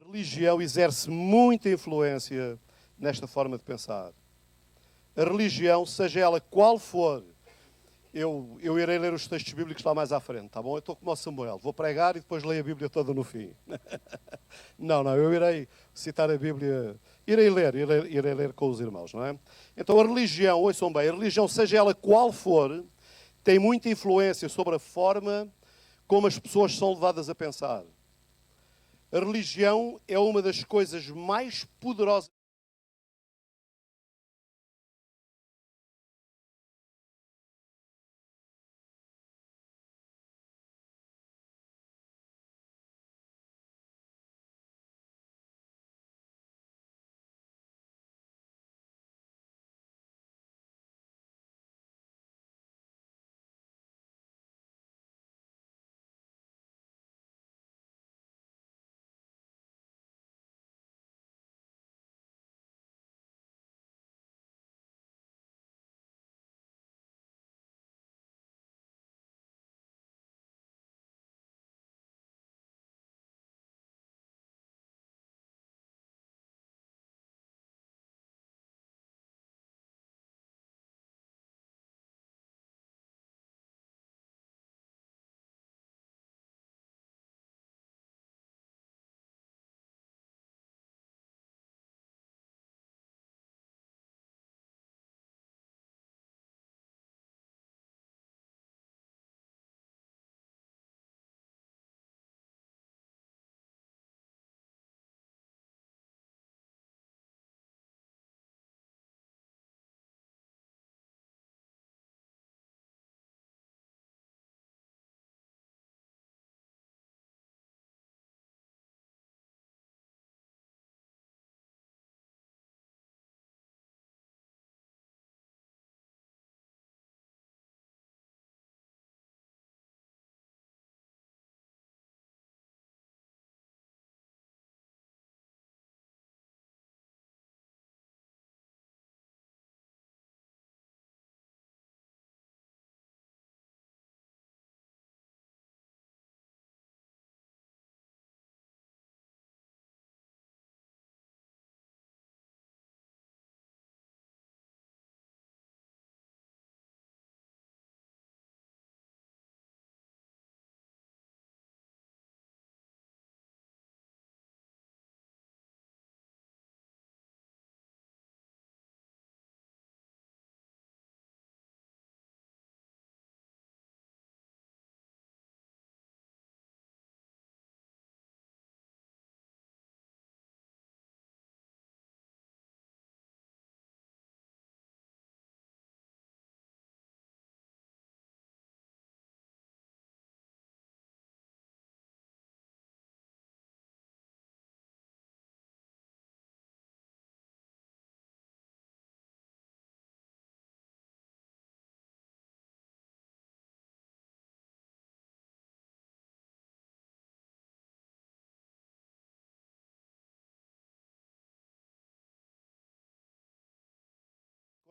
religião exerce muita influência nesta forma de pensar. A religião, seja ela qual for, eu irei ler os textos bíblicos lá mais à frente, tá bom? Eu estou como o Samuel, vou pregar e depois leio a Bíblia toda no fim. Não, eu irei citar a Bíblia, irei ler com os irmãos, não é? Então a religião, ouçam bem, a religião, seja ela qual for, tem muita influência sobre a forma como as pessoas são levadas a pensar. A religião é uma das coisas mais poderosas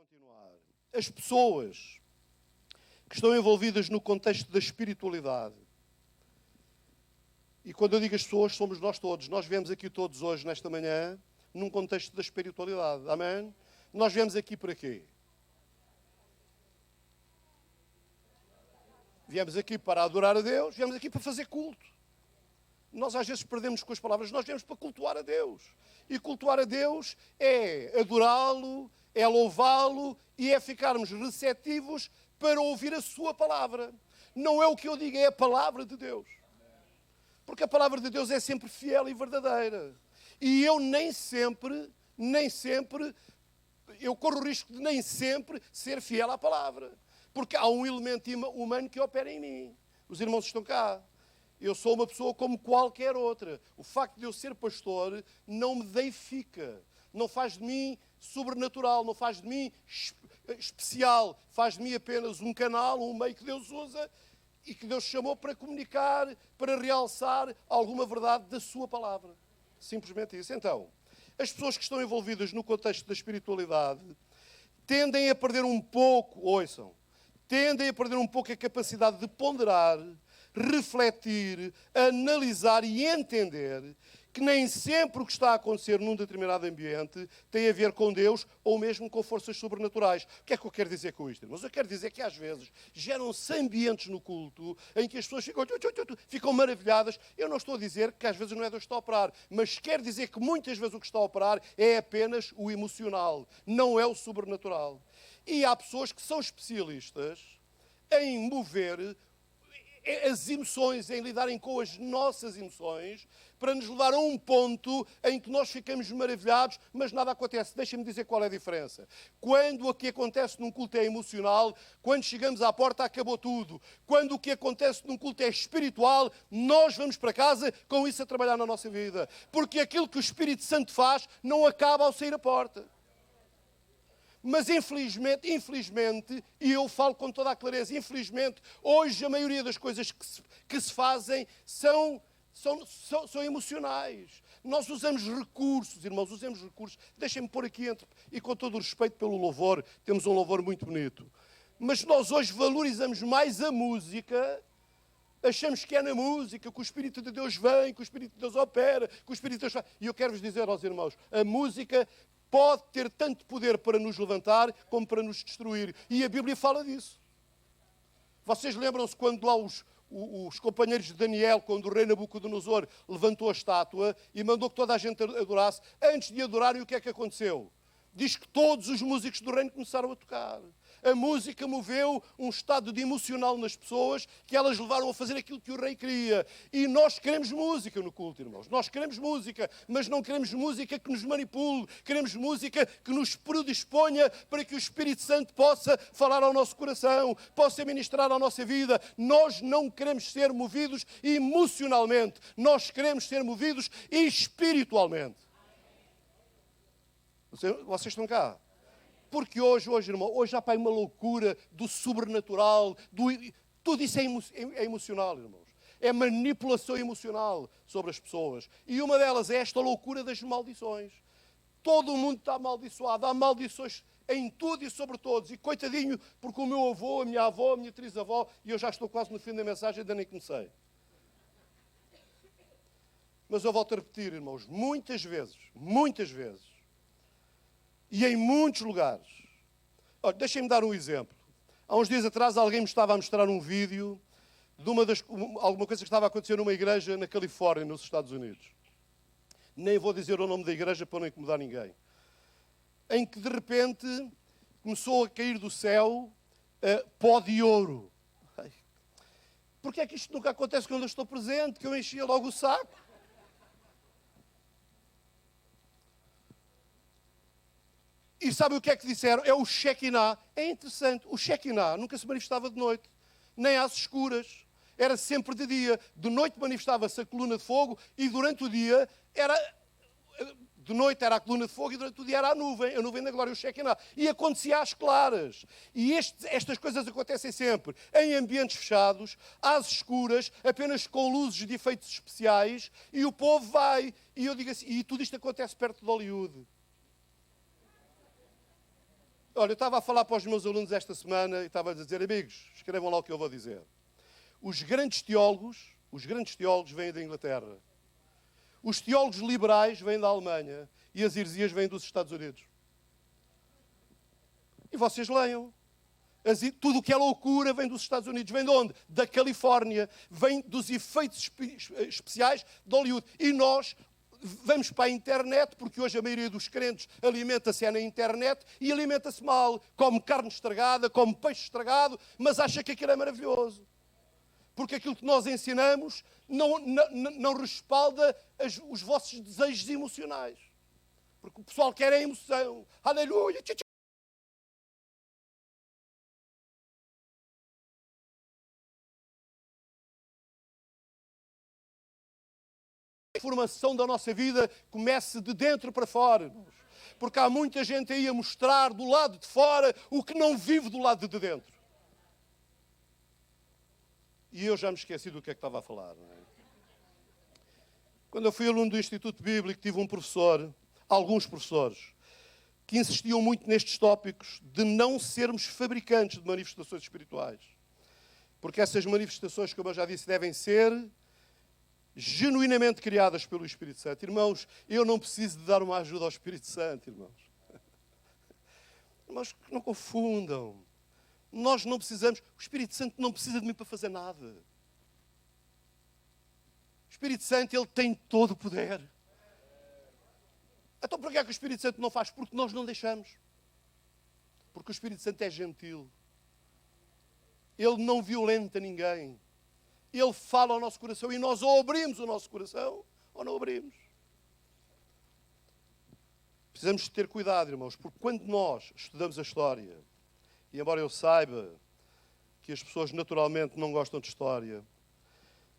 continuar. As pessoas que estão envolvidas no contexto da espiritualidade, e quando eu digo as pessoas, somos nós todos. Nós viemos aqui todos hoje, nesta manhã, num contexto da espiritualidade. Amém? Nós viemos aqui para quê? Viemos aqui para adorar a Deus, viemos aqui para fazer culto. Nós às vezes perdemos com as palavras, nós viemos para cultuar a Deus. E cultuar a Deus é adorá-lo, é louvá-lo e é ficarmos receptivos para ouvir a sua palavra. Não é o que eu digo, é a palavra de Deus. Porque a palavra de Deus é sempre fiel e verdadeira. E eu nem sempre, eu corro o risco de nem sempre ser fiel à palavra. Porque há um elemento humano que opera em mim. Os irmãos estão cá. Eu sou uma pessoa como qualquer outra. O facto de eu ser pastor não me deifica. Não faz de mim sobrenatural, não faz de mim especial. Faz de mim apenas um canal, um meio que Deus usa e que Deus chamou para comunicar, para realçar alguma verdade da sua palavra. Simplesmente isso. Então, as pessoas que estão envolvidas no contexto da espiritualidade tendem a perder um pouco, ouçam, tendem a perder um pouco a capacidade de ponderar, refletir, analisar e entender que nem sempre o que está a acontecer num determinado ambiente tem a ver com Deus ou mesmo com forças sobrenaturais. O que é que eu quero dizer com isto? Mas eu quero dizer que às vezes geram-se ambientes no culto em que as pessoas ficam maravilhadas. Eu não estou a dizer que às vezes não é Deus que está a operar, mas quero dizer que muitas vezes o que está a operar é apenas o emocional, não é o sobrenatural. E há pessoas que são especialistas em mover as emoções, em lidarem com as nossas emoções, para nos levar a um ponto em que nós ficamos maravilhados, mas nada acontece. Deixem-me dizer qual é a diferença. Quando o que acontece num culto é emocional, quando chegamos à porta acabou tudo. Quando o que acontece num culto é espiritual, nós vamos para casa com isso a trabalhar na nossa vida. Porque aquilo que o Espírito Santo faz não acaba ao sair à porta. Mas infelizmente, e eu falo com toda a clareza, infelizmente, hoje a maioria das coisas que se fazem são emocionais. Nós usamos recursos, irmãos, usamos recursos. Deixem-me pôr aqui e com todo o respeito pelo louvor, temos um louvor muito bonito. Mas nós hoje valorizamos mais a música, achamos que é na música que o Espírito de Deus vem, que o Espírito de Deus opera, que o Espírito de Deus faz. E eu quero-vos dizer aos irmãos, a música pode ter tanto poder para nos levantar como para nos destruir. E a Bíblia fala disso. Vocês lembram-se quando lá os companheiros de Daniel, quando o rei Nabucodonosor levantou a estátua e mandou que toda a gente adorasse, antes de adorarem, o que é que aconteceu? Diz que todos os músicos do reino começaram a tocar. A música moveu um estado de emocional nas pessoas que elas levaram a fazer aquilo que o rei queria. E nós queremos música no culto, irmãos. Nós queremos música, mas não queremos música que nos manipule. Queremos música que nos predisponha para que o Espírito Santo possa falar ao nosso coração, possa ministrar à nossa vida. Nós não queremos ser movidos emocionalmente. Nós queremos ser movidos espiritualmente. Vocês estão cá? Porque hoje, irmão, hoje há para aí uma loucura do sobrenatural, tudo isso é emocional, irmãos. É manipulação emocional sobre as pessoas. E uma delas é esta loucura das maldições. Todo o mundo está amaldiçoado, há maldições em tudo e sobre todos. E coitadinho, porque o meu avô, a minha avó, a minha trisavó, e eu já estou quase no fim da mensagem, ainda nem comecei. Mas eu volto a repetir, irmãos, muitas vezes, e em muitos lugares. Olha, deixem-me dar um exemplo. Há uns dias atrás alguém me estava a mostrar um vídeo de alguma coisa que estava a acontecer numa igreja na Califórnia, nos Estados Unidos. Nem vou dizer o nome da igreja para não incomodar ninguém. Em que de repente começou a cair do céu pó de ouro. Porque é que isto nunca acontece quando eu estou presente, que eu enchia logo o saco? E sabem o que é que disseram? É o Shekinah. É interessante. O Shekinah nunca se manifestava de noite, nem às escuras. Era sempre de dia. De noite manifestava-se a coluna de fogo e durante o dia era... De noite era a coluna de fogo e durante o dia era a nuvem da glória, o Shekinah. E acontecia às claras. E estas coisas acontecem sempre em ambientes fechados, às escuras, apenas com luzes de efeitos especiais, e o povo vai. E eu digo assim, e tudo isto acontece perto de Hollywood. Olha, eu estava a falar para os meus alunos esta semana e estava a dizer, amigos, escrevam lá o que eu vou dizer. Os grandes teólogos vêm da Inglaterra. Os teólogos liberais vêm da Alemanha e as heresias vêm dos Estados Unidos. E vocês leiam. Tudo o que é loucura vem dos Estados Unidos. Vem de onde? Da Califórnia. Vem dos efeitos especiais de Hollywood. E nós vamos para a internet, porque hoje a maioria dos crentes alimenta-se na internet e alimenta-se mal. Come carne estragada, come peixe estragado, mas acha que aquilo é maravilhoso. Porque aquilo que nós ensinamos não respalda os vossos desejos emocionais. Porque o pessoal quer a emoção. Aleluia! A formação da nossa vida comece de dentro para fora. Porque há muita gente aí a mostrar do lado de fora o que não vive do lado de dentro. E eu já me esqueci do que é que estava a falar. Não é? Quando eu fui aluno do Instituto Bíblico, tive um professor, alguns professores, que insistiam muito nestes tópicos de não sermos fabricantes de manifestações espirituais. Porque essas manifestações, como eu já disse, devem ser genuinamente criadas pelo Espírito Santo. Irmãos, eu não preciso de dar uma ajuda ao Espírito Santo, irmãos. Irmãos, não confundam. Nós não precisamos, o Espírito Santo não precisa de mim para fazer nada. O Espírito Santo, ele tem todo o poder. Então porquê é que o Espírito Santo não faz? Porque nós não deixamos. Porque o Espírito Santo é gentil. Ele não violenta ninguém. Ele fala ao nosso coração e nós ou abrimos o nosso coração ou não abrimos. Precisamos ter cuidado, irmãos, porque quando nós estudamos a história, e embora eu saiba que as pessoas naturalmente não gostam de história,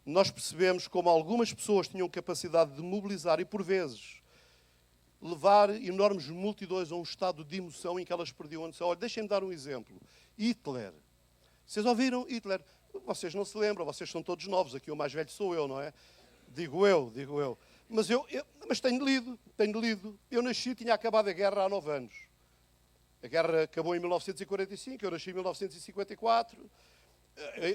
nós percebemos como algumas pessoas tinham capacidade de mobilizar e, por vezes, levar enormes multidões a um estado de emoção em que elas perdiam a noção. Olha, deixem-me dar um exemplo. Hitler. Vocês ouviram Hitler? Vocês não se lembram, vocês são todos novos. Aqui o mais velho sou eu, não é? Digo eu. Mas mas tenho lido. Eu nasci, tinha acabado a guerra há 9 anos. A guerra acabou em 1945, eu nasci em 1954.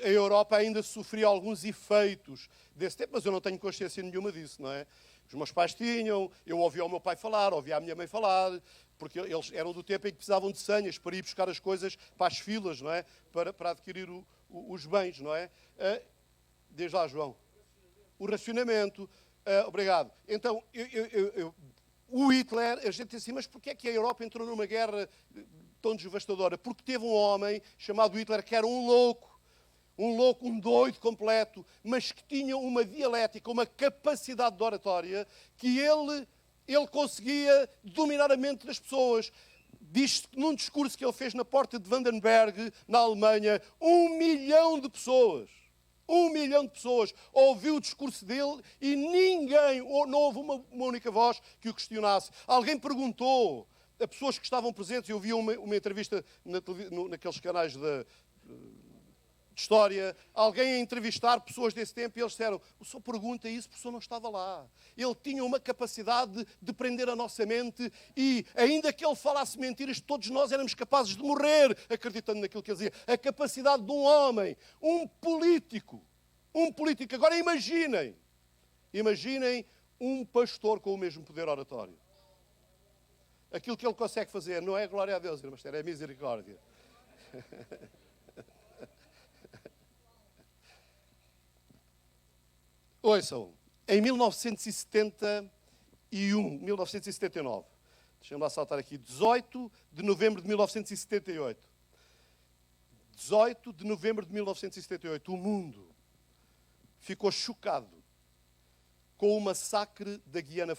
A Europa ainda sofria alguns efeitos desse tempo, mas eu não tenho consciência nenhuma disso, não é? Os meus pais tinham, eu ouvia o meu pai falar, ouvia a minha mãe falar, porque eles eram do tempo em que precisavam de senhas para ir buscar as coisas para as filas, não é? Para adquirir os bens, não é? Diz lá, João. O racionamento. Obrigado. Então, o Hitler, a gente disse assim, mas porquê é que a Europa entrou numa guerra tão devastadora? Porque teve um homem chamado Hitler que era um louco, um doido completo, mas que tinha uma dialética, uma capacidade de oratória, que ele conseguia dominar a mente das pessoas. Diz-se que num discurso que ele fez na porta de Vandenberg, na Alemanha, 1 milhão de pessoas ouviu o discurso dele e ninguém, não houve uma única voz que o questionasse. Alguém perguntou a pessoas que estavam presentes, eu vi uma entrevista naqueles canais de história, alguém a entrevistar pessoas desse tempo e eles disseram, o senhor pergunta isso porque o senhor não estava lá. Ele tinha uma capacidade de prender a nossa mente e, ainda que ele falasse mentiras, todos nós éramos capazes de morrer acreditando naquilo que ele dizia. A capacidade de um homem, um político. Agora imaginem um pastor com o mesmo poder oratório. Aquilo que ele consegue fazer não é glória a Deus, irmãos, é misericórdia. Ouçam, em 1979, deixem-me lá saltar aqui, 18 de novembro de 1978. 18 de novembro de 1978, o mundo ficou chocado com o massacre da Guiana.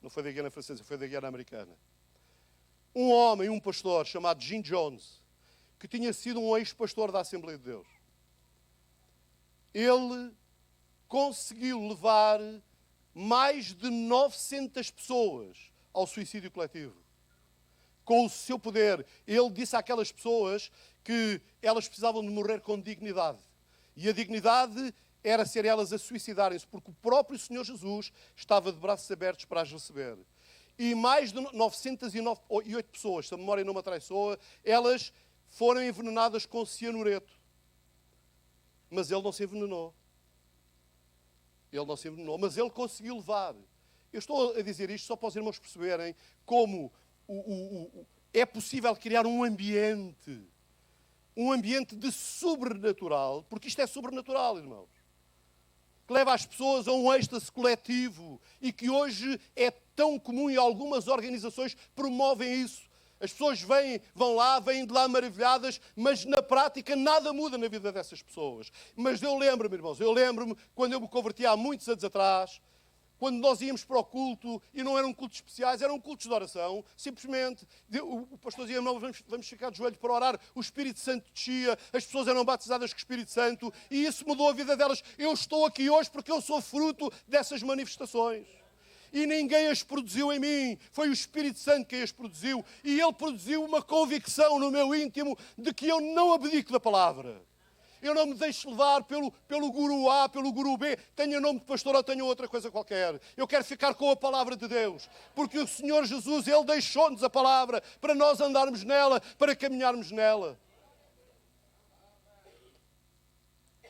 Não foi da Guiana francesa, foi da Guiana americana. Um homem, um pastor chamado Jim Jones, que tinha sido um ex-pastor da Assembleia de Deus. Ele conseguiu levar mais de 900 pessoas ao suicídio coletivo. Com o seu poder, ele disse àquelas pessoas que elas precisavam de morrer com dignidade. E a dignidade era ser elas a suicidarem-se, porque o próprio Senhor Jesus estava de braços abertos para as receber. E mais de 908 pessoas, se a memória não me atraiçoa, elas foram envenenadas com cianureto. Mas ele não se envenenou. Mas ele conseguiu levar. Eu estou a dizer isto só para os irmãos perceberem como é possível criar um ambiente de sobrenatural, porque isto é sobrenatural, irmãos, que leva as pessoas a um êxtase coletivo e que hoje é tão comum e algumas organizações promovem isso. As pessoas vêm de lá maravilhadas, mas na prática nada muda na vida dessas pessoas. Mas eu lembro-me, irmãos, quando eu me converti há muitos anos atrás, quando nós íamos para o culto, e não eram cultos especiais, eram cultos de oração, simplesmente, o pastor dizia, não, vamos ficar de joelhos para orar, o Espírito Santo descia, as pessoas eram batizadas com o Espírito Santo, e isso mudou a vida delas. Eu estou aqui hoje porque eu sou fruto dessas manifestações. E ninguém as produziu em mim, foi o Espírito Santo que as produziu, e ele produziu uma convicção no meu íntimo de que eu não abdico da palavra. Eu não me deixo levar pelo guru A, pelo guru B, tenho o nome de pastor ou tenho outra coisa qualquer. Eu quero ficar com a palavra de Deus, porque o Senhor Jesus, Ele deixou-nos a palavra para nós andarmos nela, para caminharmos nela.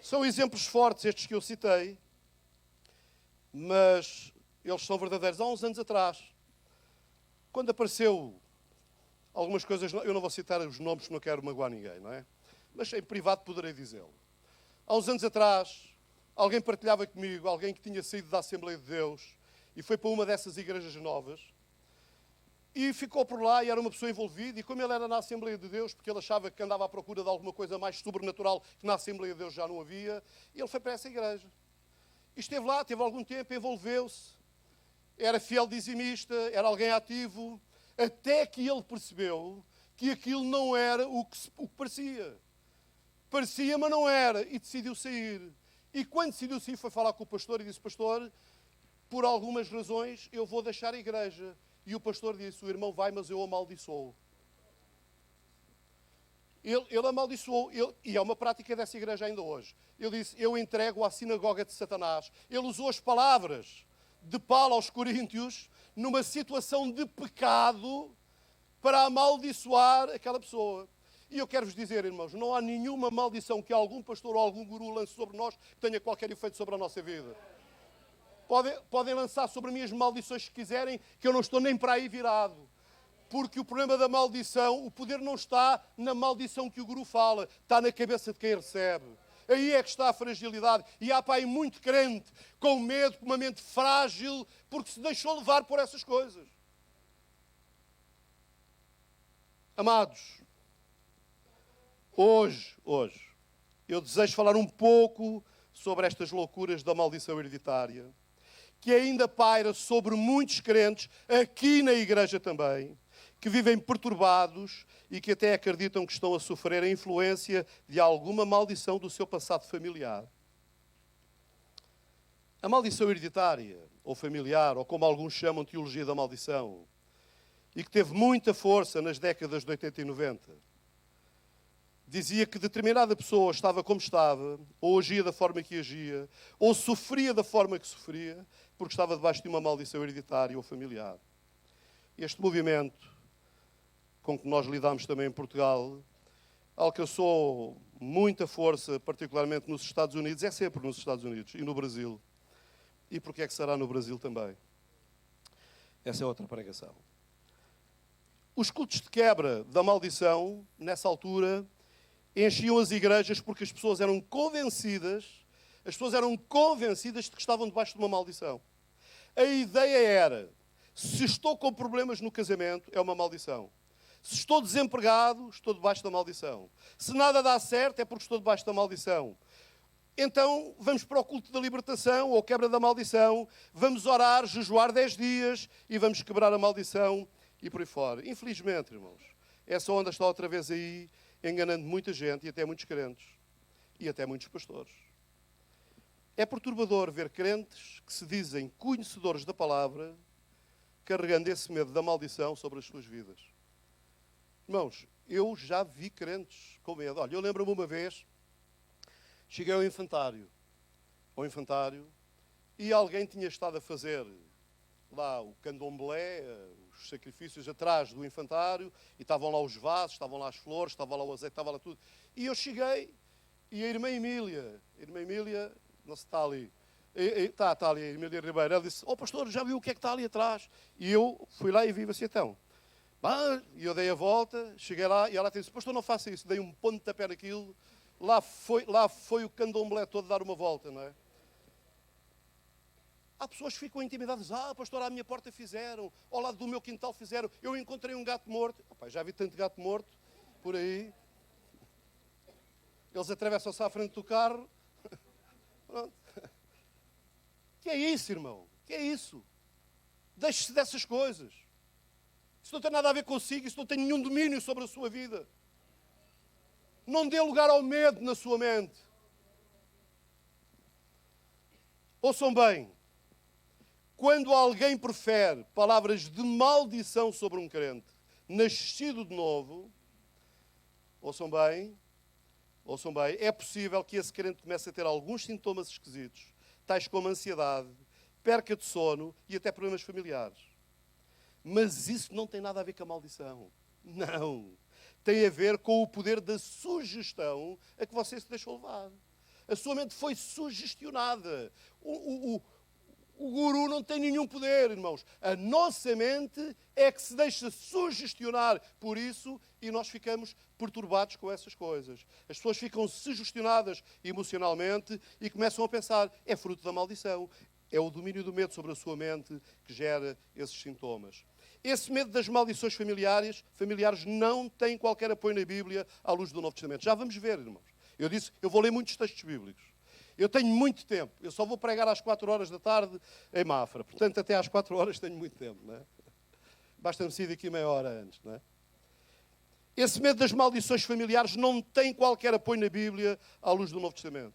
São exemplos fortes estes que eu citei, mas eles são verdadeiros. Há uns anos atrás, quando apareceu algumas coisas, eu não vou citar os nomes, não quero magoar ninguém, não é? Mas em privado poderei dizê-lo. Há uns anos atrás, alguém partilhava comigo, alguém que tinha saído da Assembleia de Deus e foi para uma dessas igrejas novas e ficou por lá e era uma pessoa envolvida, e como ele era na Assembleia de Deus, porque ele achava que andava à procura de alguma coisa mais sobrenatural que na Assembleia de Deus já não havia, ele foi para essa igreja. E esteve lá, teve algum tempo, envolveu-se, era fiel dizimista, era alguém ativo, até que ele percebeu que aquilo não era o que parecia. Parecia, mas não era, e decidiu sair. E quando decidiu sair, foi falar com o pastor e disse: pastor, por algumas razões eu vou deixar a igreja. E o pastor disse: o irmão vai, mas eu amaldiçoo. Ele amaldiçoou, e é uma prática dessa igreja ainda hoje. Ele disse: eu entrego à sinagoga de Satanás. Ele usou as palavras de Paulo aos Coríntios numa situação de pecado para amaldiçoar aquela pessoa. E eu quero-vos dizer, irmãos, não há nenhuma maldição que algum pastor ou algum guru lance sobre nós que tenha qualquer efeito sobre a nossa vida. Podem lançar sobre mim as maldições que quiserem, que eu não estou nem para aí virado. Porque o problema da maldição, o poder não está na maldição que o guru fala, está na cabeça de quem recebe. Aí é que está a fragilidade. E há pai muito crente, com medo, com uma mente frágil, porque se deixou levar por essas coisas. Amados, hoje, eu desejo falar um pouco sobre estas loucuras da maldição hereditária, que ainda paira sobre muitos crentes, aqui na igreja também, que vivem perturbados e que até acreditam que estão a sofrer a influência de alguma maldição do seu passado familiar. A maldição hereditária, ou familiar, ou como alguns chamam, teologia da maldição, e que teve muita força nas décadas de 80 e 90, dizia que determinada pessoa estava como estava, ou agia da forma que agia, ou sofria da forma que sofria, porque estava debaixo de uma maldição hereditária ou familiar. Este movimento, com que nós lidamos também em Portugal, alcançou muita força, particularmente nos Estados Unidos, é sempre nos Estados Unidos, e no Brasil. E porquê é que será no Brasil também? Essa é outra pregação. Os cultos de quebra da maldição, nessa altura, enchiam as igrejas porque as pessoas eram convencidas de que estavam debaixo de uma maldição. A ideia era: se estou com problemas no casamento, é uma maldição. Se estou desempregado, estou debaixo da maldição. Se nada dá certo, é porque estou debaixo da maldição. Então, vamos para o culto da libertação ou quebra da maldição, vamos orar, jejuar 10 dias e vamos quebrar a maldição e por aí fora. Infelizmente, irmãos, essa onda está outra vez aí, enganando muita gente e até muitos crentes e até muitos pastores. É perturbador ver crentes que se dizem conhecedores da palavra carregando esse medo da maldição sobre as suas vidas. Irmãos, eu já vi crentes com medo. Olha, eu lembro-me uma vez, cheguei ao infantário, e alguém tinha estado a fazer lá o candomblé, os sacrifícios atrás do infantário, e estavam lá os vasos, estavam lá as flores, estava lá o azeite, estava lá tudo. E eu cheguei, e a irmã Emília, não se está ali, está ali a Emília Ribeiro, ela disse: pastor, já viu o que é que está ali atrás? E eu fui lá e vi assim, então. E eu dei a volta, cheguei lá, e ela disse: pastor, não faça isso. Dei um pontapé naquilo, lá foi o candomblé todo dar uma volta, não é? Há pessoas que ficam intimidadas: pastor, à minha porta fizeram, ao lado do meu quintal fizeram, eu encontrei um gato morto. Já vi tanto gato morto por aí. Eles atravessam-se à frente do carro. Pronto. Que é isso, irmão? Que é isso? Deixe-se dessas coisas. Isso não tem nada a ver consigo, isso não tem nenhum domínio sobre a sua vida. Não dê lugar ao medo na sua mente. Ouçam bem, quando alguém profere palavras de maldição sobre um crente nascido de novo, ouçam bem, é possível que esse crente comece a ter alguns sintomas esquisitos, tais como ansiedade, perca de sono e até problemas familiares. Mas isso não tem nada a ver com a maldição. Não. Tem a ver com o poder da sugestão a que você se deixou levar. A sua mente foi sugestionada. O guru não tem nenhum poder, irmãos. A nossa mente é que se deixa sugestionar por isso e nós ficamos perturbados com essas coisas. As pessoas ficam sugestionadas emocionalmente e começam a pensar, é fruto da maldição. É o domínio do medo sobre a sua mente que gera esses sintomas. Esse medo das maldições familiares não tem qualquer apoio na Bíblia à luz do Novo Testamento. Já vamos ver, irmãos. Eu disse, eu vou ler muitos textos bíblicos. Eu tenho muito tempo. Eu só vou pregar às 4 horas da tarde em Mafra. Portanto, até às 4 horas tenho muito tempo. Não é? Basta-me sair daqui meia hora antes. Não é? Esse medo das maldições familiares não tem qualquer apoio na Bíblia à luz do Novo Testamento.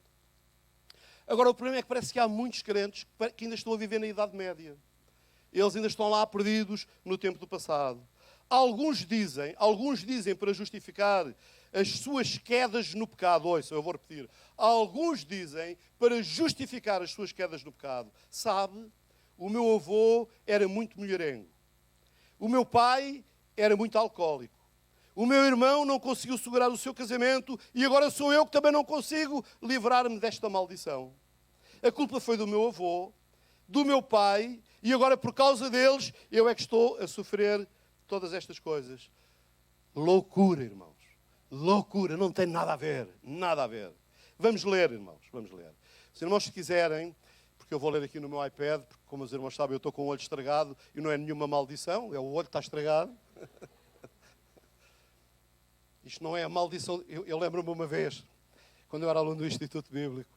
Agora, o problema é que parece que há muitos crentes que ainda estão a viver na Idade Média. Eles ainda estão lá perdidos no tempo do passado. Alguns dizem para justificar as suas quedas no pecado. Ouça, eu vou repetir. Alguns dizem para justificar as suas quedas no pecado. Sabe, o meu avô era muito mulherengo. O meu pai era muito alcoólico. O meu irmão não conseguiu segurar o seu casamento e agora sou eu que também não consigo livrar-me desta maldição. A culpa foi do meu avô, do meu pai e agora por causa deles eu é que estou a sofrer todas estas coisas. Loucura, irmãos. Loucura, não tem nada a ver, nada a ver. Vamos ler, irmãos, vamos ler. Se irmãos se quiserem, porque eu vou ler aqui no meu iPad, porque como os irmãos sabem eu estou com o olho estragado e não é nenhuma maldição, é o olho que está estragado. Isto não é a maldição. Eu lembro-me uma vez, quando eu era aluno do Instituto Bíblico,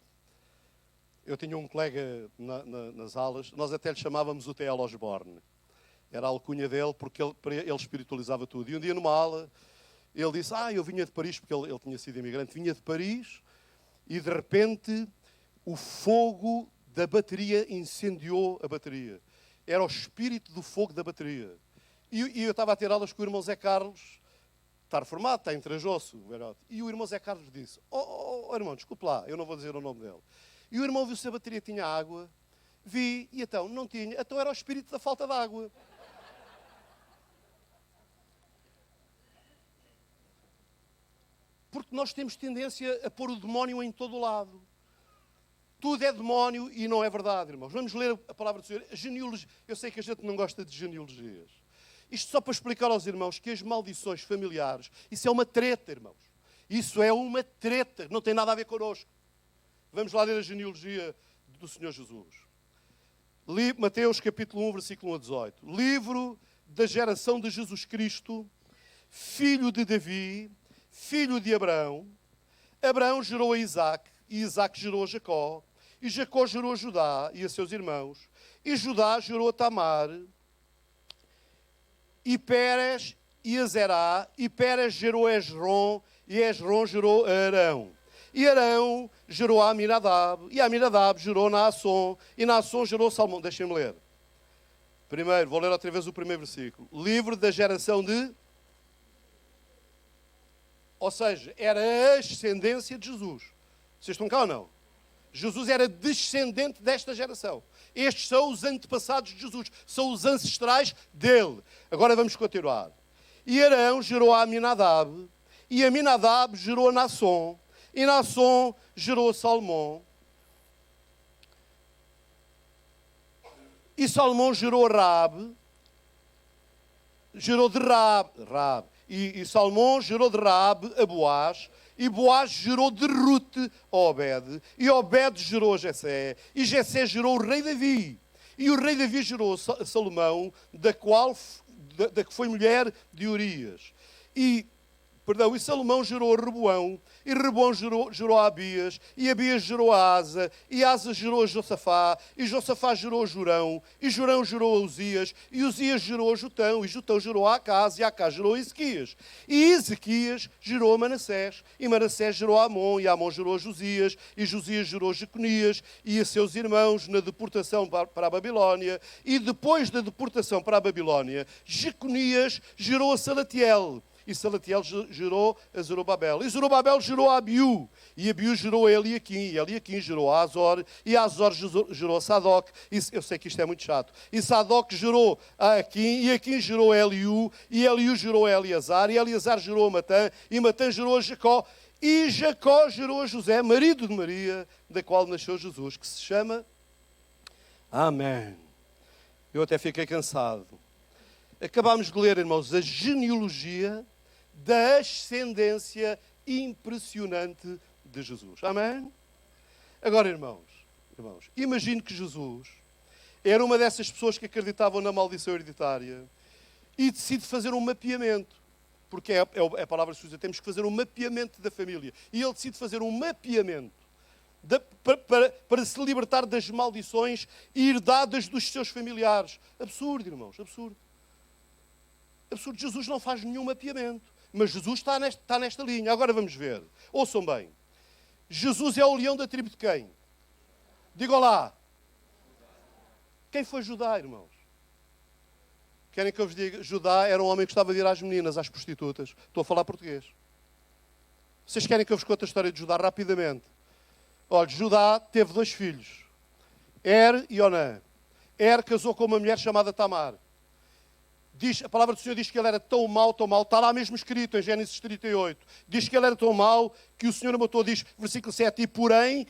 eu tinha um colega nas aulas, nós até lhe chamávamos o T.L. Osborne. Era a alcunha dele, porque ele espiritualizava tudo. E um dia numa aula, ele disse, eu vinha de Paris, porque ele tinha sido imigrante, vinha de Paris, e de repente o fogo da bateria incendiou a bateria. Era o espírito do fogo da bateria. E eu estava a ter aulas com o irmão Zé Carlos, está reformado, está em Trajosso, e o irmão Zé Carlos disse, irmão, desculpe lá, eu não vou dizer o nome dele. E o irmão viu se a bateria tinha água, vi, e então, não tinha, então era o espírito da falta de água. Porque nós temos tendência a pôr o demónio em todo o lado. Tudo é demónio e não é verdade, irmãos. Vamos ler a palavra do Senhor. A genealogia. Eu sei que a gente não gosta de genealogias. Isto só para explicar aos irmãos que as maldições familiares, isso é uma treta, irmãos. Isso é uma treta, não tem nada a ver connosco. Vamos lá ler a genealogia do Senhor Jesus. Mateus capítulo 1, versículo 1 a 18. Livro da geração de Jesus Cristo, filho de Davi, filho de Abraão. Abraão gerou a Isaque, e Isaque gerou a Jacó, e Jacó gerou a Judá e a seus irmãos, e Judá gerou a Tamar, e Pérez e a Zerá, e Pérez gerou a Esrom, e Esrom gerou a Arão. E Arão gerou a Aminadab, e Aminadab gerou Naasson, e Naasson gerou Salmão. Deixem-me ler. Primeiro, vou ler outra vez o primeiro versículo. Livro da geração de... Ou seja, era a ascendência de Jesus. Vocês estão cá ou não? Jesus era descendente desta geração. Estes são os antepassados de Jesus. São os ancestrais dele. Agora vamos continuar. E Arão gerou a Aminadab. E Aminadab gerou a Naasson. E Naasson gerou a Salmão. E Salmão gerou a Raab. Gerou de Raab. E Salmão gerou de Raab a Boaz. E Boaz gerou de Rute a Obed. E Obed gerou a Jessé. E Jessé gerou o rei Davi. E o rei Davi gerou a Salomão, da que foi mulher de Urias. E Salomão gerou a Reboão. E Reboão gerou a Abias. E Abias gerou a Asa. E Asa gerou a Josafá. E Josafá gerou a Jorão. E Jorão gerou a Uzias. E Uzias gerou a Jotão. E Jotão gerou a Acaz. E Acaz gerou a Ezequias. E Ezequias gerou a Manassés. E Manassés gerou a Amon. E Amon gerou a Josias. E Josias gerou a Jeconias e a seus irmãos na deportação para a Babilónia. E depois da deportação para a Babilónia, Jeconias gerou a Salatiel. E Salatiel gerou a Zorobabel. E Zorobabel gerou a Abiú. E Abiú gerou a Eliaquim. E Eliaquim gerou a Azor. E Azor gerou a Sadoc. Eu sei que isto é muito chato. E Sadoc gerou a Aquim. E Aquim gerou a Eliú. E Eliú gerou a Eleazar. E Eleazar gerou a Matã. E Matã gerou a Jacó. E Jacó gerou a José, marido de Maria, da qual nasceu Jesus, que se chama Amém. Eu até fiquei cansado. Acabámos de ler, irmãos, a genealogia da ascendência impressionante de Jesus. Amém? Agora, irmãos, imagine que Jesus era uma dessas pessoas que acreditavam na maldição hereditária e decide fazer um mapeamento. Porque é a palavra de Jesus, temos que fazer um mapeamento da família. E ele decide fazer um mapeamento para se libertar das maldições herdadas dos seus familiares. Absurdo, irmãos, absurdo. Absurdo. Jesus não faz nenhum mapeamento. Mas Jesus está nesta linha. Agora vamos ver. Ouçam bem. Jesus é o leão da tribo de quem? Digam lá. Quem foi Judá, irmãos? Querem que eu vos diga? Judá era um homem que gostava de ir às meninas, às prostitutas. Estou a falar português. Vocês querem que eu vos conte a história de Judá rapidamente? Olha, Judá teve 2 filhos. E Onã. Casou com uma mulher chamada Tamar. A palavra do Senhor diz que ele era tão mau, está lá mesmo escrito em Gênesis 38. Diz que ele era tão mau que o Senhor o matou, diz, versículo 7, porém,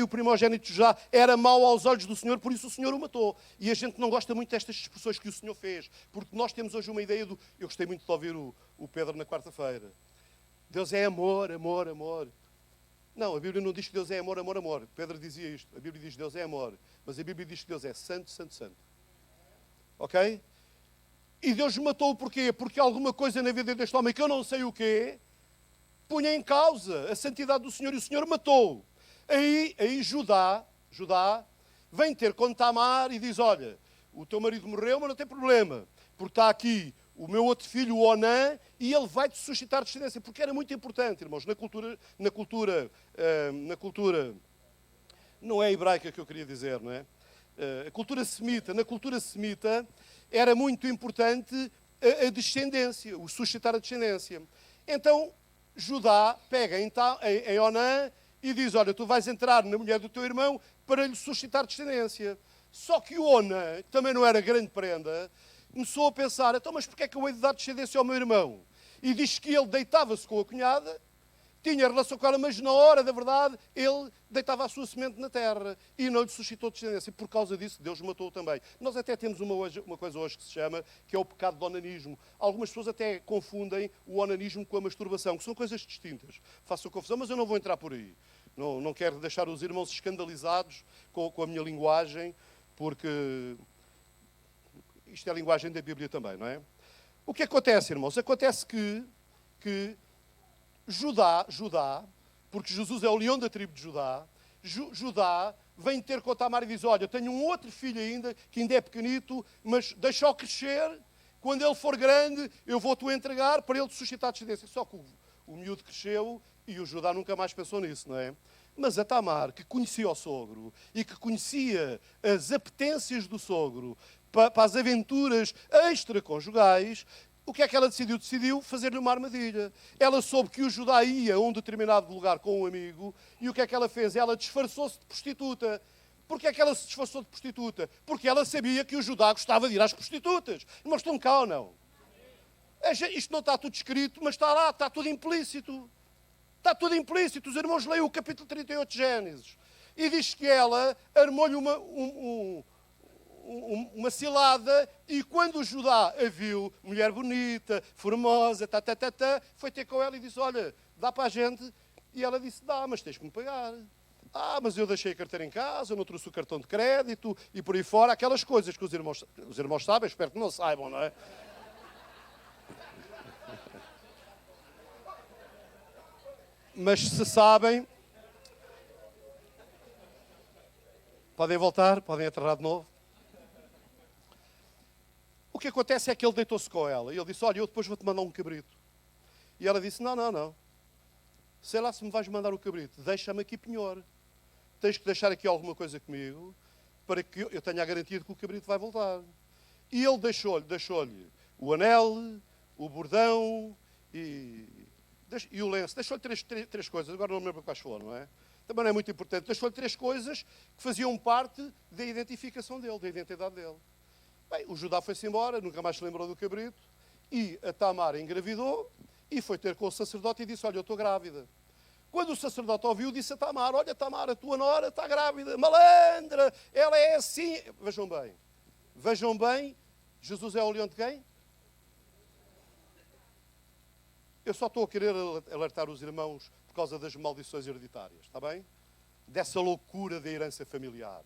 o primogênito de Judá, era mau aos olhos do Senhor, por isso o Senhor o matou. E a gente não gosta muito destas expressões que o Senhor fez, porque nós temos hoje uma ideia do... Eu gostei muito de ouvir o Pedro na quarta-feira. Deus é amor, amor, amor. Não, a Bíblia não diz que Deus é amor, amor, amor. Pedro dizia isto. A Bíblia diz que Deus é amor. Mas a Bíblia diz que Deus é santo, santo, santo. Ok? E Deus matou-o porquê? Porque alguma coisa na vida deste homem, que eu não sei o quê, punha em causa a santidade do Senhor e o Senhor matou-o. Aí Judá vem ter com Tamar e diz, olha, o teu marido morreu, mas não tem problema, porque está aqui o meu outro filho, o Onã, e ele vai-te suscitar descendência, porque era muito importante, irmãos, na cultura, não é hebraica que eu queria dizer, não é? A cultura semita, na cultura semita, era muito importante a descendência, o suscitar a descendência. Então, Judá pega em Onã e diz, olha, tu vais entrar na mulher do teu irmão para lhe suscitar descendência. Só que o Onã, que também não era grande prenda, começou a pensar, então, mas porquê é que eu hei de dar descendência ao meu irmão? E diz que ele deitava-se com a cunhada, tinha relação com ela, mas na hora da verdade ele deitava a sua semente na terra e não lhe suscitou descendência. Por causa disso, Deus matou-o também. Nós até temos uma coisa hoje que se chama, que é o pecado do onanismo. Algumas pessoas até confundem o onanismo com a masturbação, que são coisas distintas. Faço confusão, mas eu não vou entrar por aí. Não quero deixar os irmãos escandalizados com a minha linguagem, porque isto é a linguagem da Bíblia também, não é? O que acontece, irmãos? Acontece que Judá, porque Jesus é o leão da tribo de Judá, Judá vem ter com Tamar e diz, olha, eu tenho um outro filho ainda, que ainda é pequenito, mas deixa-o crescer, quando ele for grande, eu vou-te o entregar para ele te suscitar descendência. Só que o miúdo cresceu e o Judá nunca mais pensou nisso, não é? Mas a Tamar, que conhecia o sogro e que conhecia as apetências do sogro para as aventuras extraconjugais, o que é que ela decidiu? Decidiu fazer-lhe uma armadilha. Ela soube que o Judá ia a um determinado lugar com um amigo e o que é que ela fez? Ela disfarçou-se de prostituta. Porquê é que ela se disfarçou de prostituta? Porque ela sabia que o Judá gostava de ir às prostitutas. Mas estão cá ou não? Isto não está tudo escrito, mas está lá, está tudo implícito. Está tudo implícito. Os irmãos leem o capítulo 38 de Gênesis. E diz que ela armou-lhe uma cilada, e quando o Judá a viu, mulher bonita, formosa, foi ter com ela e disse, olha, dá para a gente? E ela disse, dá, mas tens que me pagar. Ah, mas eu deixei a carteira em casa, eu não trouxe o cartão de crédito, e por aí fora, aquelas coisas que os irmãos sabem, espero que não saibam, não é? Mas se sabem, podem voltar, podem aterrar de novo. O que acontece é que ele deitou-se com ela. E ele disse, olha, eu depois vou-te mandar um cabrito. E ela disse, não. Sei lá se me vais mandar o cabrito. Deixa-me aqui penhor. Tens que deixar aqui alguma coisa comigo para que eu tenha a garantia de que o cabrito vai voltar. E ele deixou-lhe o anel, o bordão e o lenço. Deixou-lhe três coisas. Agora não me lembro quais foram, não é? Também não é muito importante. Deixou-lhe 3 coisas que faziam parte da identificação dele, da identidade dele. Bem, o Judá foi-se embora, nunca mais se lembrou do cabrito, e a Tamar engravidou e foi ter com o sacerdote e disse, olha, eu estou grávida. Quando o sacerdote ouviu, disse a Tamar: olha, Tamar, a tua nora está grávida, malandra, ela é assim. Vejam bem, Jesus é o leão de quem? Eu só estou a querer alertar os irmãos por causa das maldições hereditárias, está bem? Dessa loucura da herança familiar.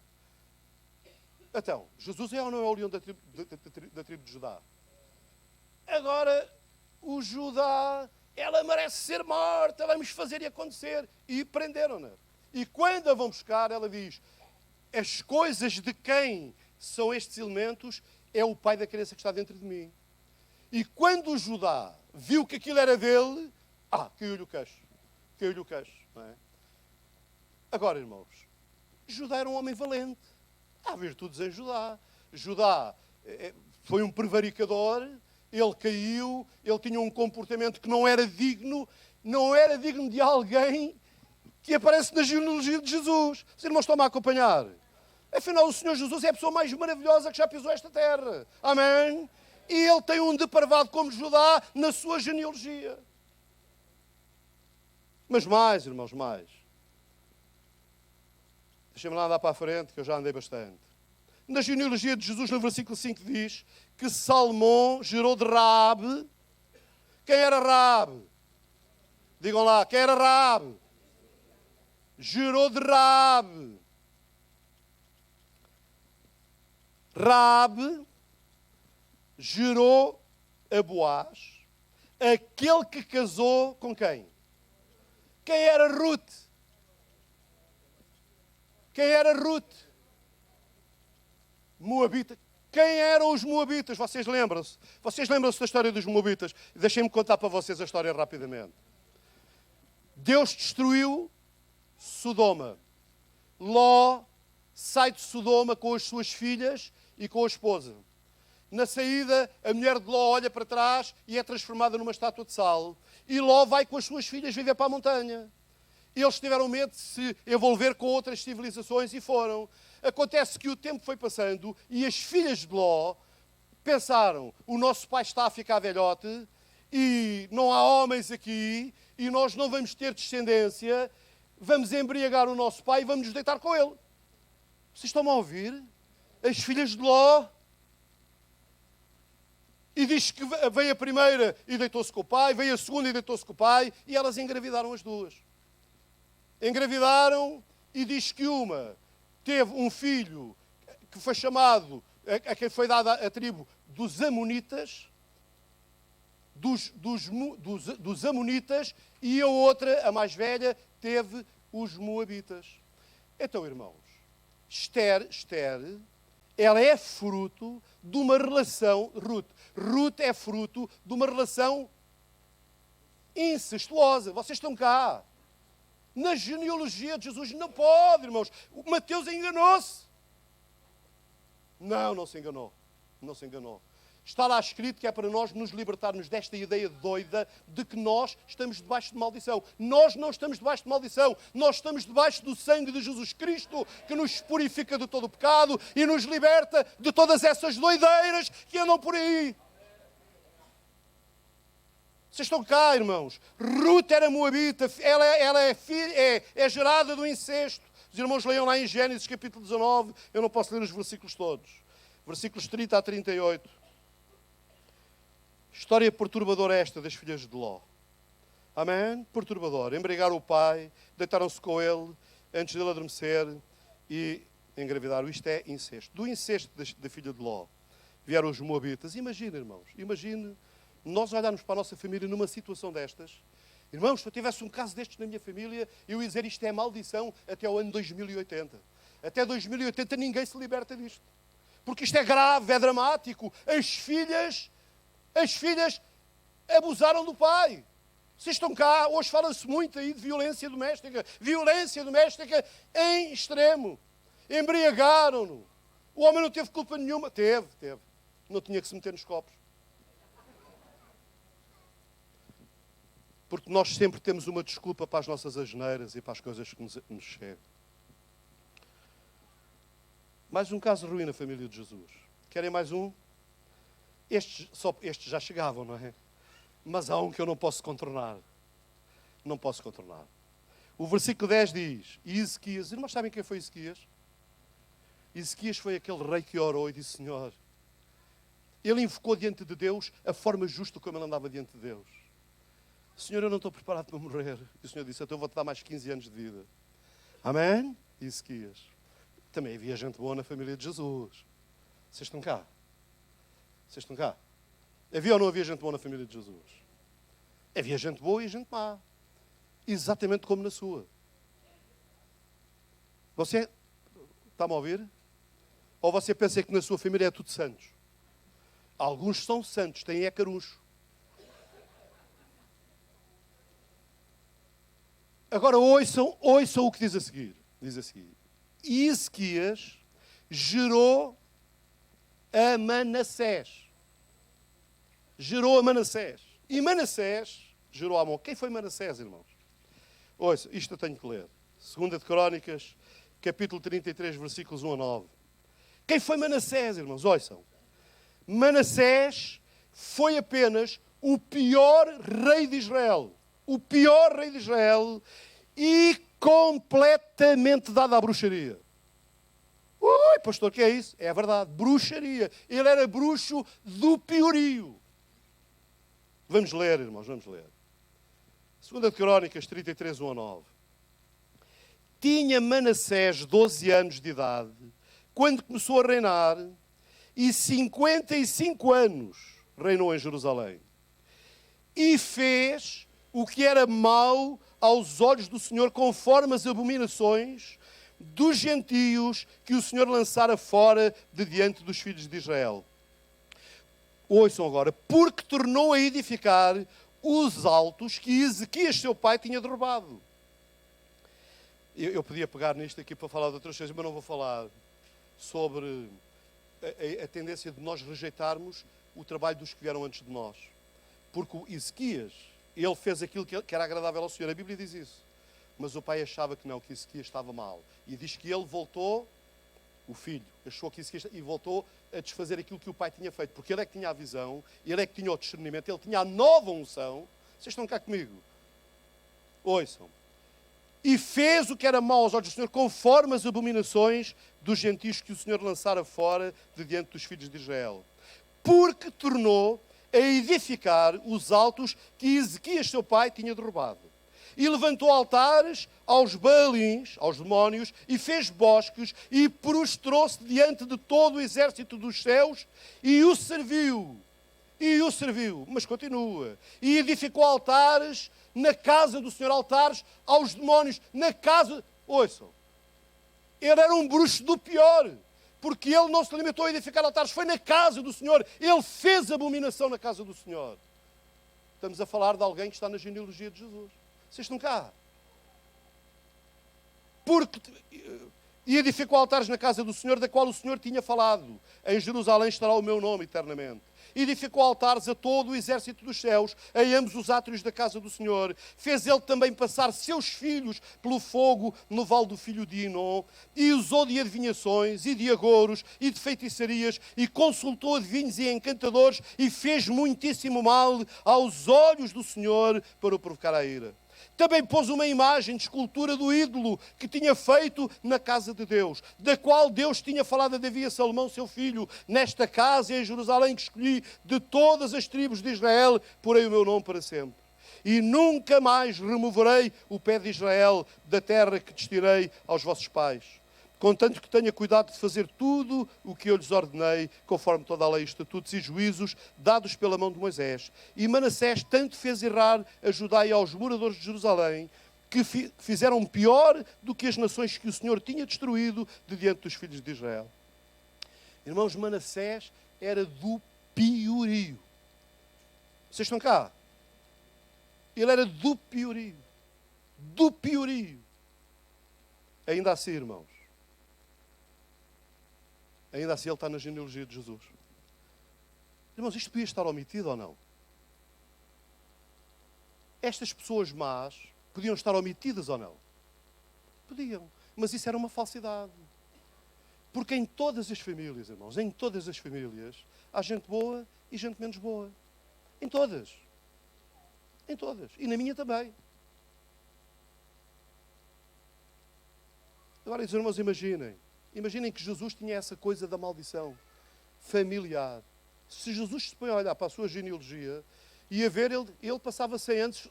Então, Jesus é ou não é o leão da tribo de Judá? Agora, o Judá, ela merece ser morta, vamos fazer e acontecer. E prenderam-na. E quando a vão buscar, ela diz: as coisas de quem são estes elementos é o pai da criança que está dentro de mim. E quando o Judá viu que aquilo era dele, caiu-lhe o queixo. Caiu-lhe o queixo. Não é? Agora, irmãos, Judá era um homem valente. Há virtudes em Judá. Judá foi um prevaricador, ele caiu, ele tinha um comportamento que não era digno de alguém que aparece na genealogia de Jesus. Os irmãos estão-me a acompanhar? Afinal, o Senhor Jesus é a pessoa mais maravilhosa que já pisou esta terra. Amém? E ele tem um depravado como Judá na sua genealogia. Mas mais, irmãos, mais. Deixem-me lá andar para a frente, que eu já andei bastante. Na genealogia de Jesus, no versículo 5, diz que Salmão gerou de Raabe. Quem era Raabe? Digam lá, quem era Raabe? Gerou de Raabe. Raabe gerou a Boaz, aquele que casou com quem? Quem era Ruth? Quem era Ruth? Moabita. Quem eram os Moabitas? Vocês lembram-se? Vocês lembram-se da história dos Moabitas? Deixem-me contar para vocês a história rapidamente. Deus destruiu Sodoma. Ló sai de Sodoma com as suas filhas e com a esposa. Na saída, a mulher de Ló olha para trás e é transformada numa estátua de sal. E Ló vai com as suas filhas viver para a montanha. Eles tiveram medo de se envolver com outras civilizações e foram. Acontece que o tempo foi passando e as filhas de Ló pensaram: o nosso pai está a ficar velhote e não há homens aqui e nós não vamos ter descendência, vamos embriagar o nosso pai e vamos nos deitar com ele. Vocês estão-me a ouvir? As filhas de Ló. E diz que veio a primeira e deitou-se com o pai, veio a segunda e deitou-se com o pai, e elas engravidaram as duas. Engravidaram e diz que uma teve um filho que foi chamado, a quem foi dada a tribo dos Amonitas, dos Amonitas, e a outra, a mais velha, teve os Moabitas. Então, irmãos, Esther, ela é fruto de uma relação, Ruth é fruto de uma relação incestuosa. Vocês estão cá. Na genealogia de Jesus não pode, irmãos. O Mateus enganou-se. Não se enganou. Não se enganou. Está lá escrito que é para nós nos libertarmos desta ideia doida de que nós estamos debaixo de maldição. Nós não estamos debaixo de maldição. Nós estamos debaixo do sangue de Jesus Cristo, que nos purifica de todo o pecado e nos liberta de todas essas doideiras que andam por aí. Vocês estão cá, irmãos. Ruth era moabita. Ela é gerada do incesto. Os irmãos leiam lá em Gênesis capítulo 19. Eu não posso ler os versículos todos. Versículos 30 a 38. História perturbadora esta das filhas de Ló. Amém? Perturbadora. Embriagaram o pai, deitaram-se com ele antes dele adormecer e engravidaram. Isto é incesto. Do incesto da filha de Ló vieram os moabitas. Imagina, irmãos. Imagine nós olharmos para a nossa família numa situação destas. Irmãos, se eu tivesse um caso destes na minha família, eu ia dizer: isto é maldição até o ano 2080. Até 2080 ninguém se liberta disto. Porque isto é grave, é dramático. As filhas abusaram do pai. Vocês estão cá, hoje fala-se muito aí de violência doméstica. Violência doméstica em extremo. Embriagaram-no. O homem não teve culpa nenhuma. Teve. Não tinha que se meter nos copos. Porque nós sempre temos uma desculpa para as nossas asneiras e para as coisas que nos chegam. Mais um caso ruim na família de Jesus. Querem mais um? Estes já chegavam, não é? Mas há um que eu não posso contornar. Não posso contornar. O versículo 10 diz, e Ezequias, irmãos, sabem quem foi Ezequias? Ezequias foi aquele rei que orou e disse, Senhor, ele invocou diante de Deus a forma justa como ele andava diante de Deus. Senhor, eu não estou preparado para morrer. E o Senhor disse, então eu vou-te dar mais 15 anos de vida. Amém? Ezequias. Também havia gente boa na família de Jesus. Vocês estão cá? Vocês estão cá? Havia ou não havia gente boa na família de Jesus? Havia gente boa e gente má. Exatamente como na sua. Você está-me a ouvir? Ou você pensa que na sua família é tudo santos? Alguns são santos, têm caruncho. Agora ouçam o que diz a seguir. Diz a seguir. Ezequias gerou a Manassés. Gerou a Manassés. E Manassés gerou a Amon. Quem foi Manassés, irmãos? Ouça, isto eu tenho que ler. 2 de Crónicas, capítulo 33, versículos 1 a 9. Quem foi Manassés, irmãos? Ouçam. Manassés foi apenas o pior rei de Israel. O pior rei de Israel e completamente dado à bruxaria. Ui, pastor, o que é isso? É verdade, bruxaria. Ele era bruxo do piorio. Vamos ler, irmãos, vamos ler. 2 de Crónicas 33, 1 a 9. Tinha Manassés 12 anos de idade quando começou a reinar e 55 anos reinou em Jerusalém. E fez o que era mau aos olhos do Senhor, conforme as abominações dos gentios que o Senhor lançara fora de diante dos filhos de Israel. Ouçam agora, porque tornou a edificar os altos que Ezequias, seu pai, tinha derrubado. Eu podia pegar nisto aqui para falar de outras coisas, mas não vou falar sobre a tendência de nós rejeitarmos o trabalho dos que vieram antes de nós. Porque o Ezequias, ele fez aquilo que era agradável ao Senhor. A Bíblia diz isso. Mas o pai achava que não, que Ezequias estava mal. E diz que ele voltou, o filho, achou que Ezequias, e voltou a desfazer aquilo que o pai tinha feito. Porque ele é que tinha a visão, ele é que tinha o discernimento, ele tinha a nova unção. Vocês estão cá comigo? Ouçam. E fez o que era mau aos olhos do Senhor, conforme as abominações dos gentios que o Senhor lançara fora de diante dos filhos de Israel. Porque tornou a edificar os altos que Ezequias, seu pai, tinha derrubado. E levantou altares aos Baalins, aos demónios, e fez bosques, e prostrou-se diante de todo o exército dos céus, e o serviu. Mas continua. E edificou altares na casa do Senhor, altares aos demónios, na casa... Ouçam, ele era um bruxo do pior, porque ele não se limitou a edificar altares, foi na casa do Senhor, ele fez abominação na casa do Senhor. Estamos a falar de alguém que está na genealogia de Jesus. Vocês estão cá? E edificou altares na casa do Senhor, da qual o Senhor tinha falado. Em Jerusalém estará o meu nome eternamente. Edificou altares a todo o exército dos céus, em ambos os átrios da casa do Senhor. Fez ele também passar seus filhos pelo fogo no vale do filho de Inom, e usou de adivinhações, e de agouros, e de feitiçarias, e consultou adivinhos e encantadores, e fez muitíssimo mal aos olhos do Senhor para o provocar à ira. Também pôs uma imagem de escultura do ídolo que tinha feito na casa de Deus, da qual Deus tinha falado a Davi, a Salomão, seu filho. Nesta casa em Jerusalém que escolhi de todas as tribos de Israel, porei o meu nome para sempre. E nunca mais removerei o pé de Israel da terra que destirei aos vossos pais. Contanto que tenha cuidado de fazer tudo o que eu lhes ordenei, conforme toda a lei, estatutos e juízos dados pela mão de Moisés. E Manassés tanto fez errar a Judá e aos moradores de Jerusalém, que fizeram pior do que as nações que o Senhor tinha destruído de diante dos filhos de Israel. Irmãos, Manassés era do piorio. Vocês estão cá? Ele era do piorio. Do piorio. Ainda assim, irmãos, ainda assim ele está na genealogia de Jesus. Irmãos, isto podia estar omitido ou não? Estas pessoas más podiam estar omitidas ou não? Podiam. Mas isso era uma falsidade. Porque em todas as famílias, irmãos, em todas as famílias, há gente boa e gente menos boa. Em todas. Em todas. E na minha também. Agora, os irmãos, imaginem que Jesus tinha essa coisa da maldição familiar. Se Jesus se põe a olhar para a sua genealogia e a ver, ele passava 100 anos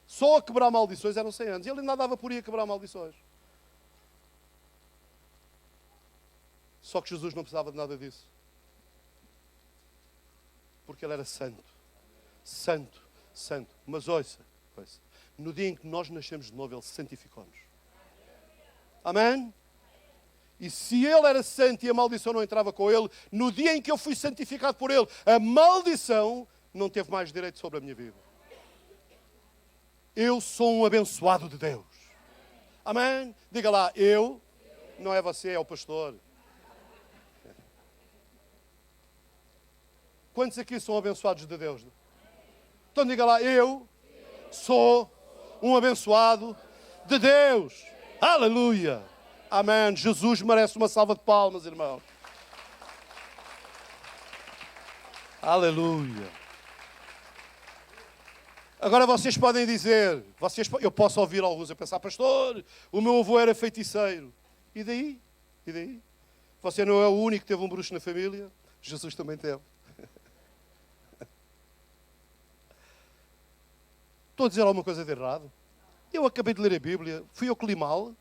só a quebrar maldições, eram 100 anos. Ele ainda andava por aí a quebrar maldições. Só que Jesus não precisava de nada disso. Porque ele era santo. Santo, santo. Mas ouça, no dia em que nós nascemos de novo, ele santificou-nos. Amém? E se ele era santo e a maldição não entrava com ele, no dia em que eu fui santificado por ele, a maldição não teve mais direito sobre a minha vida. Eu sou um abençoado de Deus. Amém? Diga lá, eu, não é você, é o pastor. Quantos aqui são abençoados de Deus? Então diga lá, eu sou um abençoado de Deus. Aleluia. Amém. Jesus merece uma salva de palmas, irmão. Aleluia. Agora vocês podem dizer, eu posso ouvir alguns a pensar, pastor, o meu avô era feiticeiro. E daí? E daí? Você não é o único que teve um bruxo na família? Jesus também teve. Estou a dizer alguma coisa de errado? Eu acabei de ler a Bíblia. Fui eu que li mal?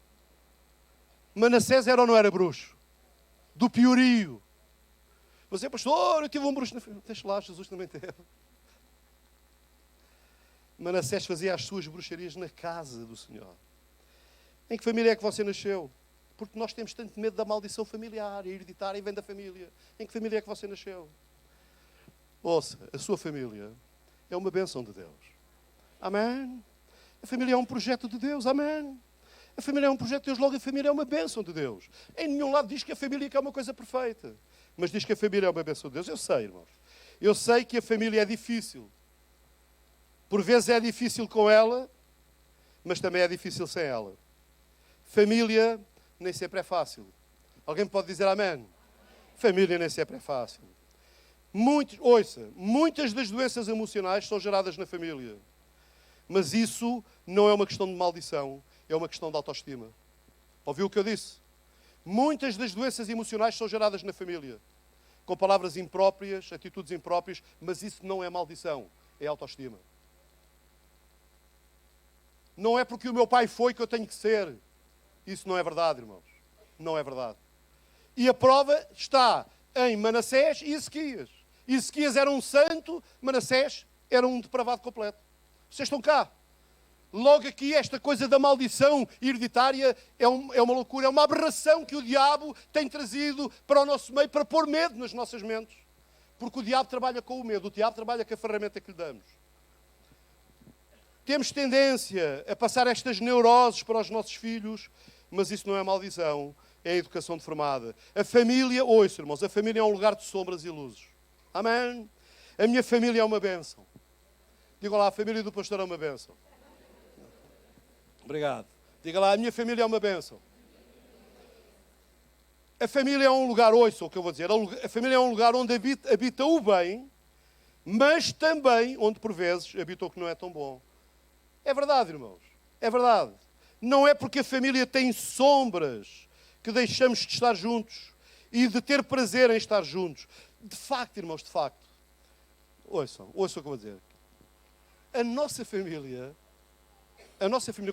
Manassés era ou não era bruxo? Do piorio. Você, pastor, eu tive um bruxo na família. Deixa lá, Jesus também teve. Manassés fazia as suas bruxarias na casa do Senhor. Em que família é que você nasceu? Porque nós temos tanto medo da maldição familiar, hereditária e vem da família. Em que família é que você nasceu? Ouça, a sua família é uma bênção de Deus. Amém? A família é um projeto de Deus. Amém? A família é um projeto de Deus, logo a família é uma bênção de Deus. Em nenhum lado diz que a família é uma coisa perfeita. Mas diz que a família é uma bênção de Deus. Eu sei, irmãos. Eu sei que a família é difícil. Por vezes é difícil com ela, mas também é difícil sem ela. Família nem sempre é fácil. Alguém pode dizer amém? Família nem sempre é fácil. Muitas das doenças emocionais são geradas na família. Mas isso não é uma questão de maldição, é uma questão de autoestima. Ouviu o que eu disse? Muitas das doenças emocionais são geradas na família. Com palavras impróprias, atitudes impróprias, mas isso não é maldição, é autoestima. Não é porque o meu pai foi que eu tenho que ser. Isso não é verdade, irmãos. Não é verdade. E a prova está em Manassés e Ezequias. Ezequias era um santo, Manassés era um depravado completo. Vocês estão cá. Logo aqui, esta coisa da maldição hereditária é uma loucura, é uma aberração que o diabo tem trazido para o nosso meio para pôr medo nas nossas mentes. Porque o diabo trabalha com o medo, o diabo trabalha com a ferramenta que lhe damos. Temos tendência a passar estas neuroses para os nossos filhos, mas isso não é maldição, é a educação deformada. A família, ouça, irmãos, a família é um lugar de sombras e luzes. Amém? A minha família é uma bênção. Diga lá, a família do pastor é uma bênção. Obrigado. Diga lá, a minha família é uma bênção. A família é um lugar, ouça o que eu vou dizer, a família é um lugar onde habita o bem, mas também onde por vezes habita o que não é tão bom. É verdade, irmãos. É verdade. Não é porque a família tem sombras que deixamos de estar juntos e de ter prazer em estar juntos. De facto, irmãos, de facto. Ouçam o que eu vou dizer. A nossa família,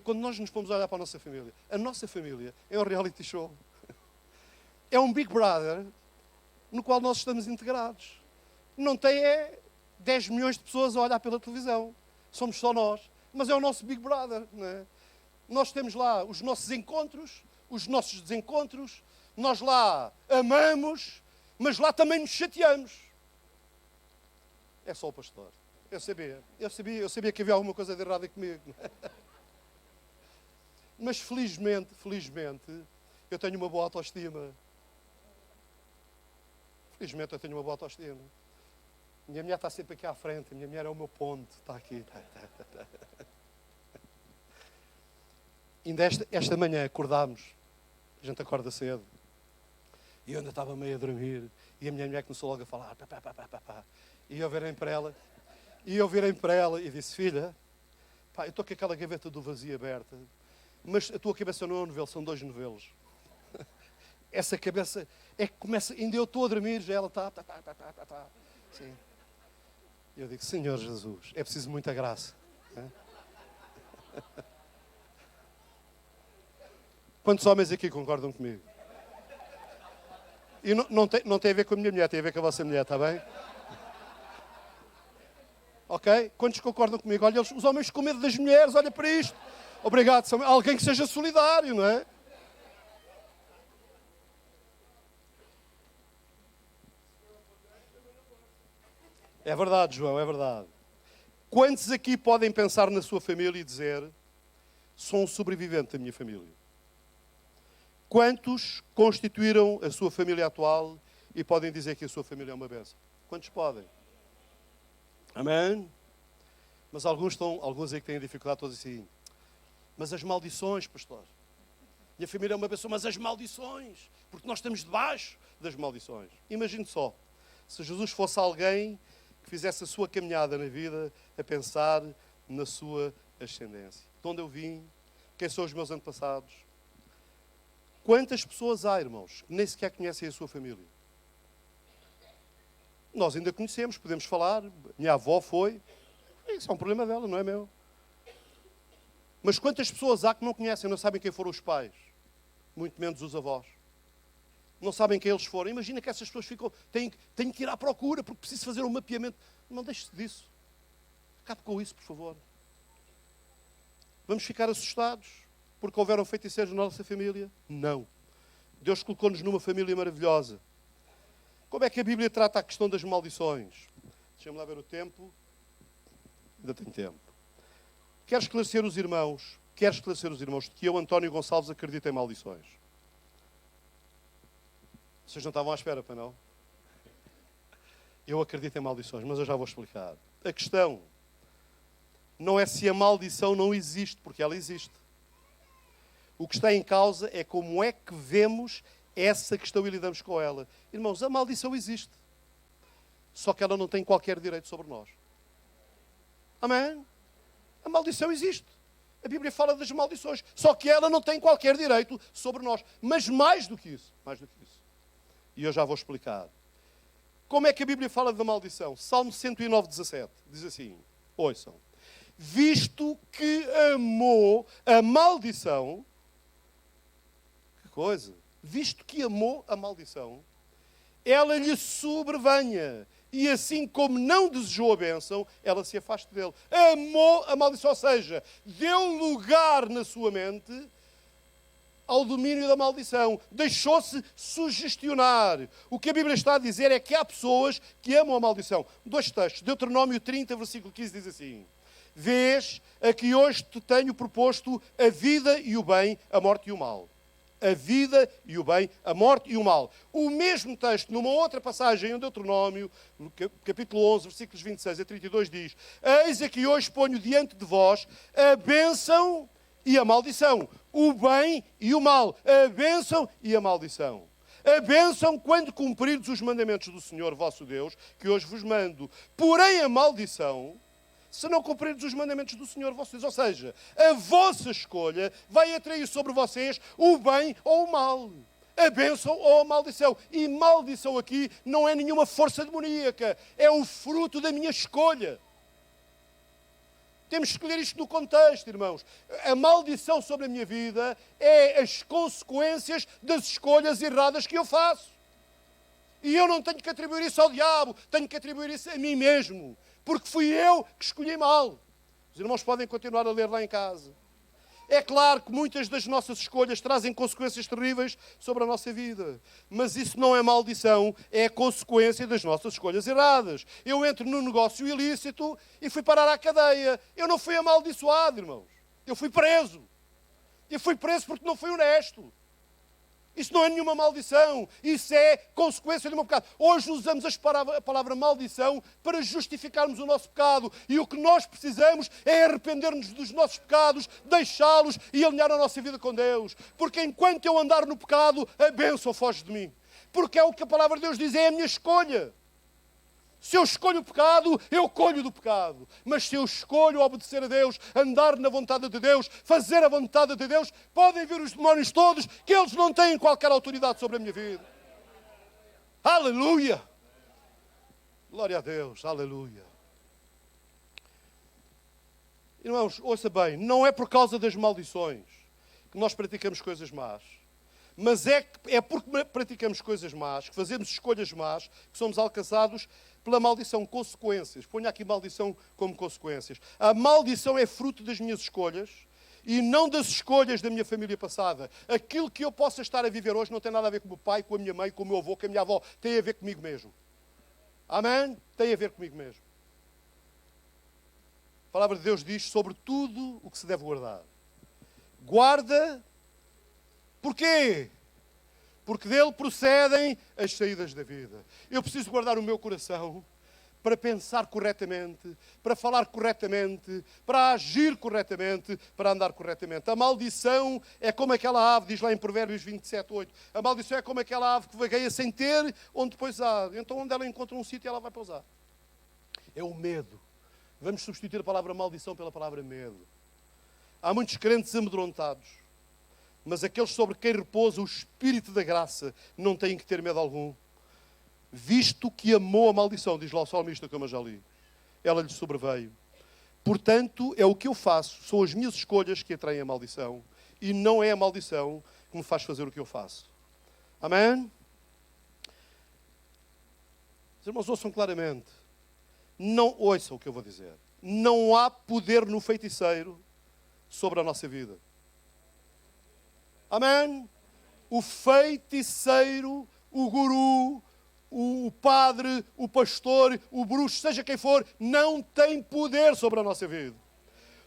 quando nós nos pomos a olhar para a nossa família é um reality show. É um Big Brother no qual nós estamos integrados. Não tem 10 milhões de pessoas a olhar pela televisão. Somos só nós. Mas é o nosso Big Brother. Não é? Nós temos lá os nossos encontros, os nossos desencontros. Nós lá amamos, mas lá também nos chateamos. É só o pastor. Eu sabia que havia alguma coisa de errada comigo. Mas felizmente, eu tenho uma boa autoestima. Felizmente eu tenho uma boa autoestima. Minha mulher está sempre aqui à frente. Minha mulher é o meu ponto. Está aqui. Ainda esta manhã acordámos. A gente acorda cedo. E eu ainda estava meio a dormir. E a minha mulher começou logo a falar. Pá. E eu virei para ela. E disse, filha, pá, eu estou com aquela gaveta do vazio aberta. Mas a tua cabeça não é um novelo, são 2 novelos. Essa cabeça é que começa, ainda eu estou a dormir, já ela está. Sim. Eu digo, Senhor Jesus, é preciso muita graça. Quantos homens aqui concordam comigo? E não tem a ver com a minha mulher, tem a ver com a vossa mulher, está bem? Ok? Quantos concordam comigo? Olha, os homens com medo das mulheres, olha para isto. Obrigado, alguém que seja solidário, não é? É verdade, João, é verdade. Quantos aqui podem pensar na sua família e dizer, sou um sobrevivente da minha família? Quantos constituíram a sua família atual e podem dizer que a sua família é uma bênção? Quantos podem? Amém? Mas alguns aí que têm dificuldade, todos assim, mas as maldições, pastor. Minha família é uma bênção, mas as maldições, porque nós estamos debaixo das maldições. Imagine só, se Jesus fosse alguém que fizesse a sua caminhada na vida a pensar na sua ascendência. De onde eu vim? Quem são os meus antepassados? Quantas pessoas há, irmãos, que nem sequer conhecem a sua família? Nós ainda conhecemos, podemos falar. Minha avó foi. Isso é um problema dela, não é meu. Mas quantas pessoas há que não conhecem, não sabem quem foram os pais? Muito menos os avós. Não sabem quem eles foram. Imagina que essas pessoas têm que ir à procura, porque preciso fazer um mapeamento. Não deixe-se disso. Acabe com isso, por favor. Vamos ficar assustados porque houveram feiticeiros na nossa família? Não. Deus colocou-nos numa família maravilhosa. Como é que a Bíblia trata a questão das maldições? Deixa-me lá ver o tempo. Ainda tenho tempo. Quero esclarecer os irmãos de que eu, António Gonçalves, acredito em maldições. Vocês não estavam à espera, para não? Eu acredito em maldições, mas eu já vou explicar. A questão não é se a maldição não existe, porque ela existe. O que está em causa é como é que vemos essa questão e lidamos com ela. Irmãos, a maldição existe. Só que ela não tem qualquer direito sobre nós. Amém? A maldição existe. A Bíblia fala das maldições. Só que ela não tem qualquer direito sobre nós. Mas mais do que isso. E eu já vou explicar. Como é que a Bíblia fala da maldição? Salmo 109, 17. Diz assim. Ouçam. Visto que amou a maldição. Que coisa. Visto que amou a maldição. Ela lhe sobrevenha. E assim como não desejou a bênção, ela se afasta dele. Amou a maldição, ou seja, deu lugar na sua mente ao domínio da maldição. Deixou-se sugestionar. O que a Bíblia está a dizer é que há pessoas que amam a maldição. 2 textos. Deuteronômio 30, versículo 15 diz assim. Vês, aqui hoje te tenho proposto a vida e o bem, a morte e o mal. A vida e o bem, a morte e o mal. O mesmo texto, numa outra passagem em Deuteronômio, no capítulo 11, versículos 26 a 32, diz: Eis aqui hoje ponho diante de vós a bênção e a maldição, o bem e o mal, a bênção e a maldição. A bênção quando cumprirdes os mandamentos do Senhor vosso Deus, que hoje vos mando. Porém a maldição, se não cumprirdes os mandamentos do Senhor vosso Deus. Ou seja, a vossa escolha vai atrair sobre vocês o bem ou o mal. A bênção ou a maldição. E maldição aqui não é nenhuma força demoníaca. É o fruto da minha escolha. Temos que escolher isto no contexto, irmãos. A maldição sobre a minha vida é as consequências das escolhas erradas que eu faço. E eu não tenho que atribuir isso ao diabo. Tenho que atribuir isso a mim mesmo. Porque fui eu que escolhi mal. Os irmãos podem continuar a ler lá em casa. É claro que muitas das nossas escolhas trazem consequências terríveis sobre a nossa vida. Mas isso não é maldição, é a consequência das nossas escolhas erradas. Eu entro num negócio ilícito e fui parar à cadeia. Eu não fui amaldiçoado, irmãos. Eu fui preso. Eu fui preso porque não fui honesto. Isso não é nenhuma maldição. Isso é consequência do meu pecado. Hoje usamos a palavra maldição para justificarmos o nosso pecado. E o que nós precisamos é arrepender-nos dos nossos pecados, deixá-los e alinhar a nossa vida com Deus. Porque enquanto eu andar no pecado, a bênção foge de mim. Porque é o que a palavra de Deus diz, é a minha escolha. Se eu escolho o pecado, eu colho do pecado. Mas se eu escolho obedecer a Deus, andar na vontade de Deus, fazer a vontade de Deus, podem vir os demónios todos, que eles não têm qualquer autoridade sobre a minha vida. Aleluia! Glória a Deus, aleluia. Irmãos, ouça bem, não é por causa das maldições que nós praticamos coisas más. Mas é porque praticamos coisas más, que fazemos escolhas más, que somos alcançados pela maldição, consequências. Ponha aqui maldição como consequências. A maldição é fruto das minhas escolhas e não das escolhas da minha família passada. Aquilo que eu possa estar a viver hoje não tem nada a ver com o meu pai, com a minha mãe, com o meu avô, com a minha avó. Tem a ver comigo mesmo. Amém? Tem a ver comigo mesmo. A palavra de Deus diz sobre tudo o que se deve guardar. Guarda. Porquê? Porque dele procedem as saídas da vida. Eu preciso guardar o meu coração para pensar corretamente, para falar corretamente, para agir corretamente, para andar corretamente. A maldição é como aquela ave, diz lá em Provérbios 27:8. A maldição é como aquela ave que vagueia sem ter onde pousar. Então onde ela encontra um sítio, ela vai pousar. É o medo. Vamos substituir a palavra maldição pela palavra medo. Há muitos crentes amedrontados. Mas aqueles sobre quem repousa o Espírito da graça não têm que ter medo algum. Visto que amou a maldição, diz lá o salmista, como eu já li. Ela lhe sobreveio. Portanto, é o que eu faço. São as minhas escolhas que atraem a maldição. E não é a maldição que me faz fazer o que eu faço. Amém? Os irmãos, ouçam claramente. Não ouçam o que eu vou dizer. Não há poder no feiticeiro sobre a nossa vida. Amém? O feiticeiro, o guru, o padre, o pastor, o bruxo, seja quem for, não tem poder sobre a nossa vida.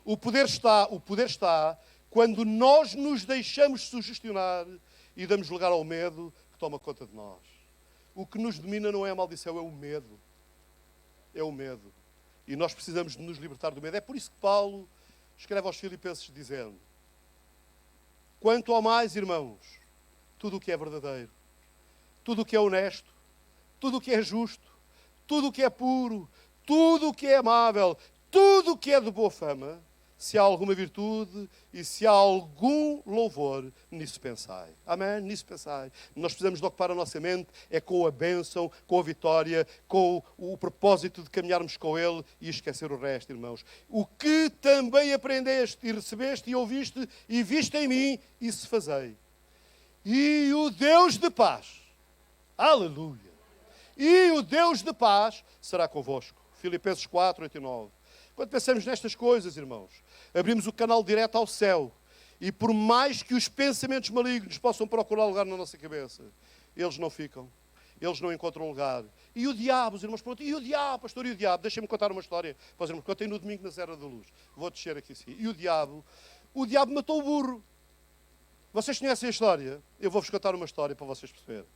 O poder está quando nós nos deixamos sugestionar e damos lugar ao medo que toma conta de nós. O que nos domina não é a maldição, é o medo. É o medo. E nós precisamos de nos libertar do medo. É por isso que Paulo escreve aos Filipenses dizendo: quanto ao mais, irmãos, tudo o que é verdadeiro, tudo o que é honesto, tudo o que é justo, tudo o que é puro, tudo o que é amável, tudo o que é de boa fama, se há alguma virtude e se há algum louvor, nisso pensai. Amém? Nisso pensai. Nós precisamos de ocupar a nossa mente é com a bênção, com a vitória, com o propósito de caminharmos com Ele e esquecer o resto, irmãos. O que também aprendeste e recebeste e ouviste e viste em mim, isso fazei. E o Deus de paz, aleluia, e o Deus de paz será convosco. Filipenses 4, 8 e 9. Quando pensamos nestas coisas, irmãos, abrimos o canal direto ao céu. E por mais que os pensamentos malignos possam procurar lugar na nossa cabeça, eles não ficam. Eles não encontram lugar. E o diabo, os irmãos perguntam, e o diabo, pastor, e o diabo? Deixem-me contar uma história para os irmãos. Contei no domingo na Serra da Luz. Vou descer aqui assim. E o diabo matou o burro. Vocês conhecem a história? Eu vou-vos contar uma história para vocês perceberem.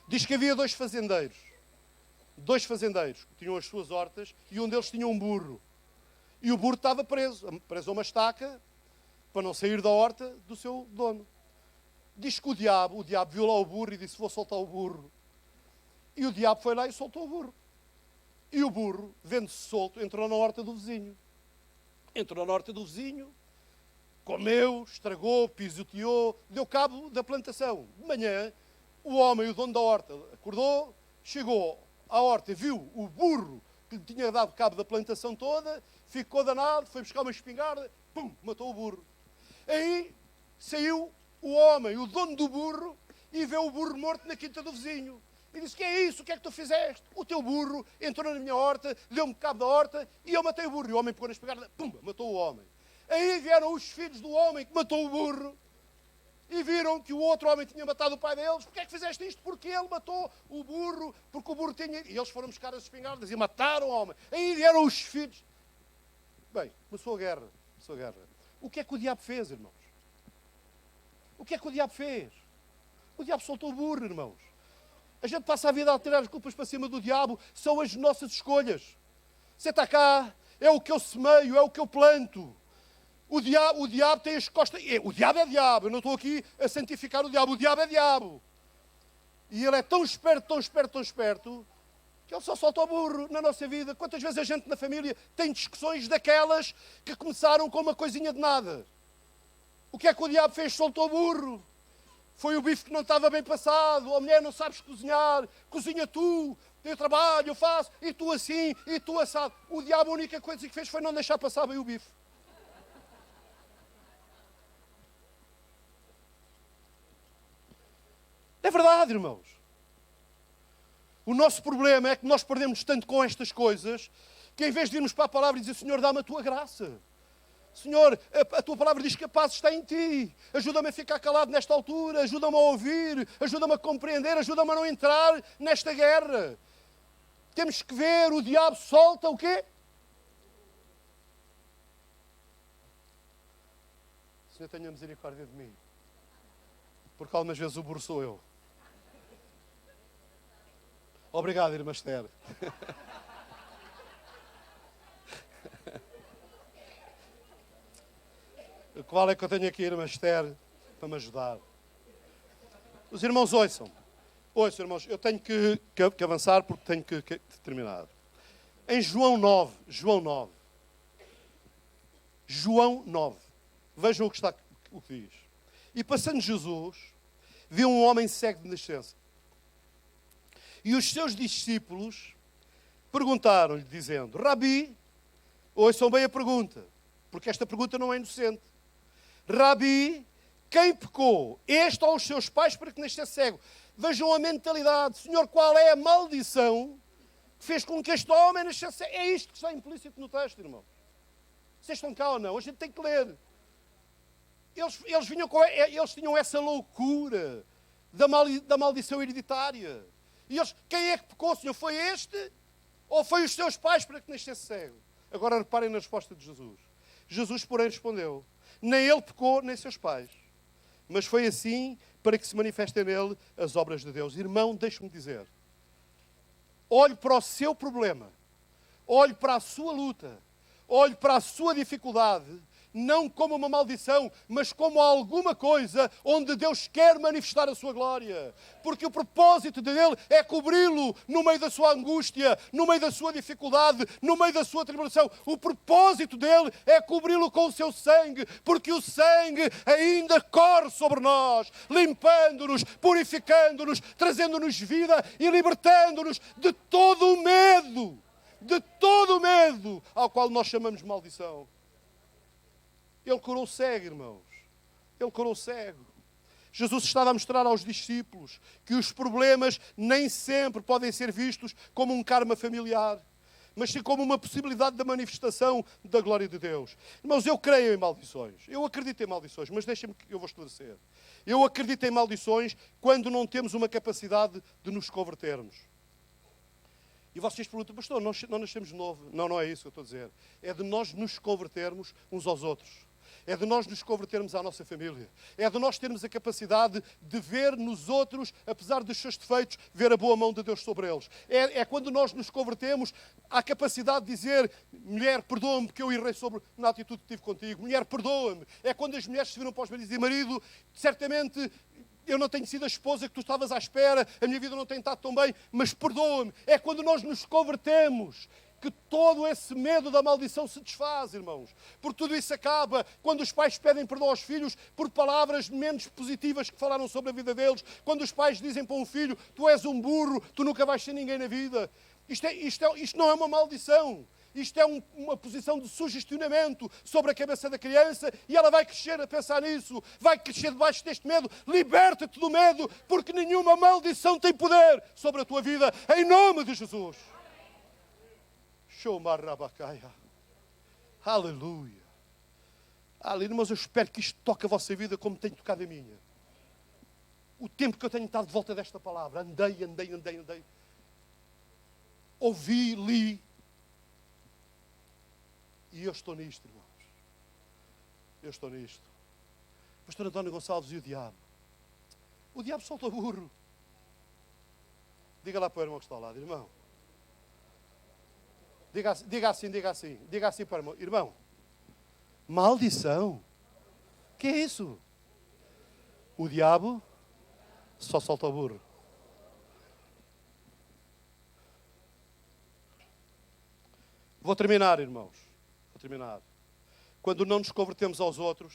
Diz que havia dois fazendeiros que tinham as suas hortas e um deles tinha um burro. E o burro estava preso a uma estaca para não sair da horta do seu dono. Diz que o diabo viu lá o burro e disse, vou soltar o burro. E o diabo foi lá e soltou o burro. E o burro, vendo-se solto, entrou na horta do vizinho. Comeu, estragou, pisoteou, deu cabo da plantação. De manhã, o homem, o dono da horta, acordou, chegou à horta, viu o burro que lhe tinha dado cabo da plantação toda, ficou danado, foi buscar uma espingarda, pum, matou o burro. Aí saiu o homem, o dono do burro, e vê o burro morto na quinta do vizinho. E disse, que é isso? O que é que tu fizeste? O teu burro entrou na minha horta, deu-me cabo da horta, e eu matei o burro. E o homem pegou na espingarda, pum, matou o homem. Aí vieram os filhos do homem que matou o burro, e viram que o outro homem tinha matado o pai deles. Porquê é que fizeste isto? Porque ele matou o burro, porque o burro tinha... E eles foram buscar as espingardas e mataram o homem. Aí vieram os filhos. Bem, começou a guerra. O que é que o diabo fez, irmãos? O que é que o diabo fez? O diabo soltou o burro, irmãos. A gente passa a vida a tirar as culpas para cima do diabo. São as nossas escolhas. Você está cá, é o que eu semeio, é o que eu planto. O diabo tem as costas... O diabo é diabo. Eu não estou aqui a santificar o diabo. O diabo é diabo. E ele é tão esperto, Que ele só solta o burro na nossa vida. Quantas vezes a gente na família tem discussões daquelas que começaram com uma coisinha de nada? O que é que o diabo fez? Soltou o burro. Foi o bife que não estava bem passado. A mulher não sabes cozinhar. Cozinha tu. Eu trabalho, eu faço. E tu assim, e tu assado. O diabo a única coisa que fez foi não deixar passar bem o bife. É verdade, irmãos. O nosso problema é que nós perdemos tanto com estas coisas que em vez de irmos para a palavra e dizer, Senhor, dá-me a tua graça. Senhor, a tua palavra diz que a paz está em ti. Ajuda-me a ficar calado nesta altura. Ajuda-me a ouvir. Ajuda-me a compreender. Ajuda-me a não entrar nesta guerra. Temos que ver, o diabo solta o quê? Senhor, tenha misericórdia de mim. Porque algumas vezes o burro sou eu. Obrigado, irmã Esther. O que vale é que eu tenho aqui a irmã Esther para me ajudar. Os irmãos ouçam. Ouçam, irmãos, eu tenho que avançar porque tenho que terminar. Em João 9, vejam o que diz. E passando Jesus, viu um homem cego de nascença. E os seus discípulos perguntaram-lhe, dizendo, Rabi, ouçam bem a pergunta, porque esta pergunta não é inocente. Rabi, quem pecou? Este ou os seus pais para que nascesse cego? Vejam a mentalidade. Senhor, qual é a maldição que fez com que este homem nascesse cego? É isto que está implícito no texto, irmão. Vocês estão cá ou não? A gente tem que ler. Eles tinham essa loucura da maldição hereditária. E eles, quem é que pecou, Senhor? Foi este ou foi os seus pais para que nascesse cego? Agora reparem na resposta de Jesus. Jesus, porém, respondeu, nem ele pecou, nem seus pais. Mas foi assim para que se manifestem nele as obras de Deus. Irmão, deixe-me dizer. Olhe para o seu problema. Olhe para a sua luta. Olhe para a sua dificuldade. Não como uma maldição, mas como alguma coisa onde Deus quer manifestar a sua glória. Porque o propósito dele é cobri-lo no meio da sua angústia, no meio da sua dificuldade, no meio da sua tribulação. O propósito dele é cobri-lo com o seu sangue, porque o sangue ainda corre sobre nós, limpando-nos, purificando-nos, trazendo-nos vida e libertando-nos de todo o medo ao qual nós chamamos maldição. Ele curou cego, irmãos. Ele curou cego. Jesus estava a mostrar aos discípulos que os problemas nem sempre podem ser vistos como um karma familiar, mas sim como uma possibilidade da manifestação da glória de Deus. Irmãos, eu creio em maldições. Eu acredito em maldições, mas deixem-me que eu vou esclarecer. Eu acredito em maldições quando não temos uma capacidade de nos convertermos. E vocês perguntam, pastor, nós não nascemos de novo. Não, não é isso que eu estou a dizer. É de nós nos convertermos uns aos outros. É de nós nos convertermos à nossa família. É de nós termos a capacidade de ver nos outros, apesar dos seus defeitos, ver a boa mão de Deus sobre eles. É quando nós nos convertemos à capacidade de dizer, mulher, perdoa-me porque eu errei na atitude que tive contigo. Mulher, perdoa-me. É quando as mulheres se viram para os maridos e dizem, marido, certamente eu não tenho sido a esposa que tu estavas à espera, a minha vida não tem estado tão bem, mas perdoa-me. É quando nós nos convertemos que todo esse medo da maldição se desfaz, irmãos. Porque tudo isso acaba quando os pais pedem perdão aos filhos por palavras menos positivas que falaram sobre a vida deles. Quando os pais dizem para um filho, tu és um burro, tu nunca vais ser ninguém na vida. Isto não é uma maldição. Isto é uma posição de sugestionamento sobre a cabeça da criança e ela vai crescer a pensar nisso. Vai crescer debaixo deste medo. Liberta-te do medo, porque nenhuma maldição tem poder sobre a tua vida. Em nome de Jesus. Aleluia. Aleluia, mas eu espero que isto toque a vossa vida como tem tocado a minha. O tempo que eu tenho estado de volta desta palavra, andei. Ouvi, li. E eu estou nisto, irmãos. Eu estou nisto. Pastor António Gonçalves e o diabo. O diabo solta o burro. Diga lá para o irmão que está ao lado, irmão. Diga assim para o irmão. Irmão, maldição? Que é isso? O diabo só solta o burro. Vou terminar, irmãos. Vou terminar. Quando não nos convertemos aos outros,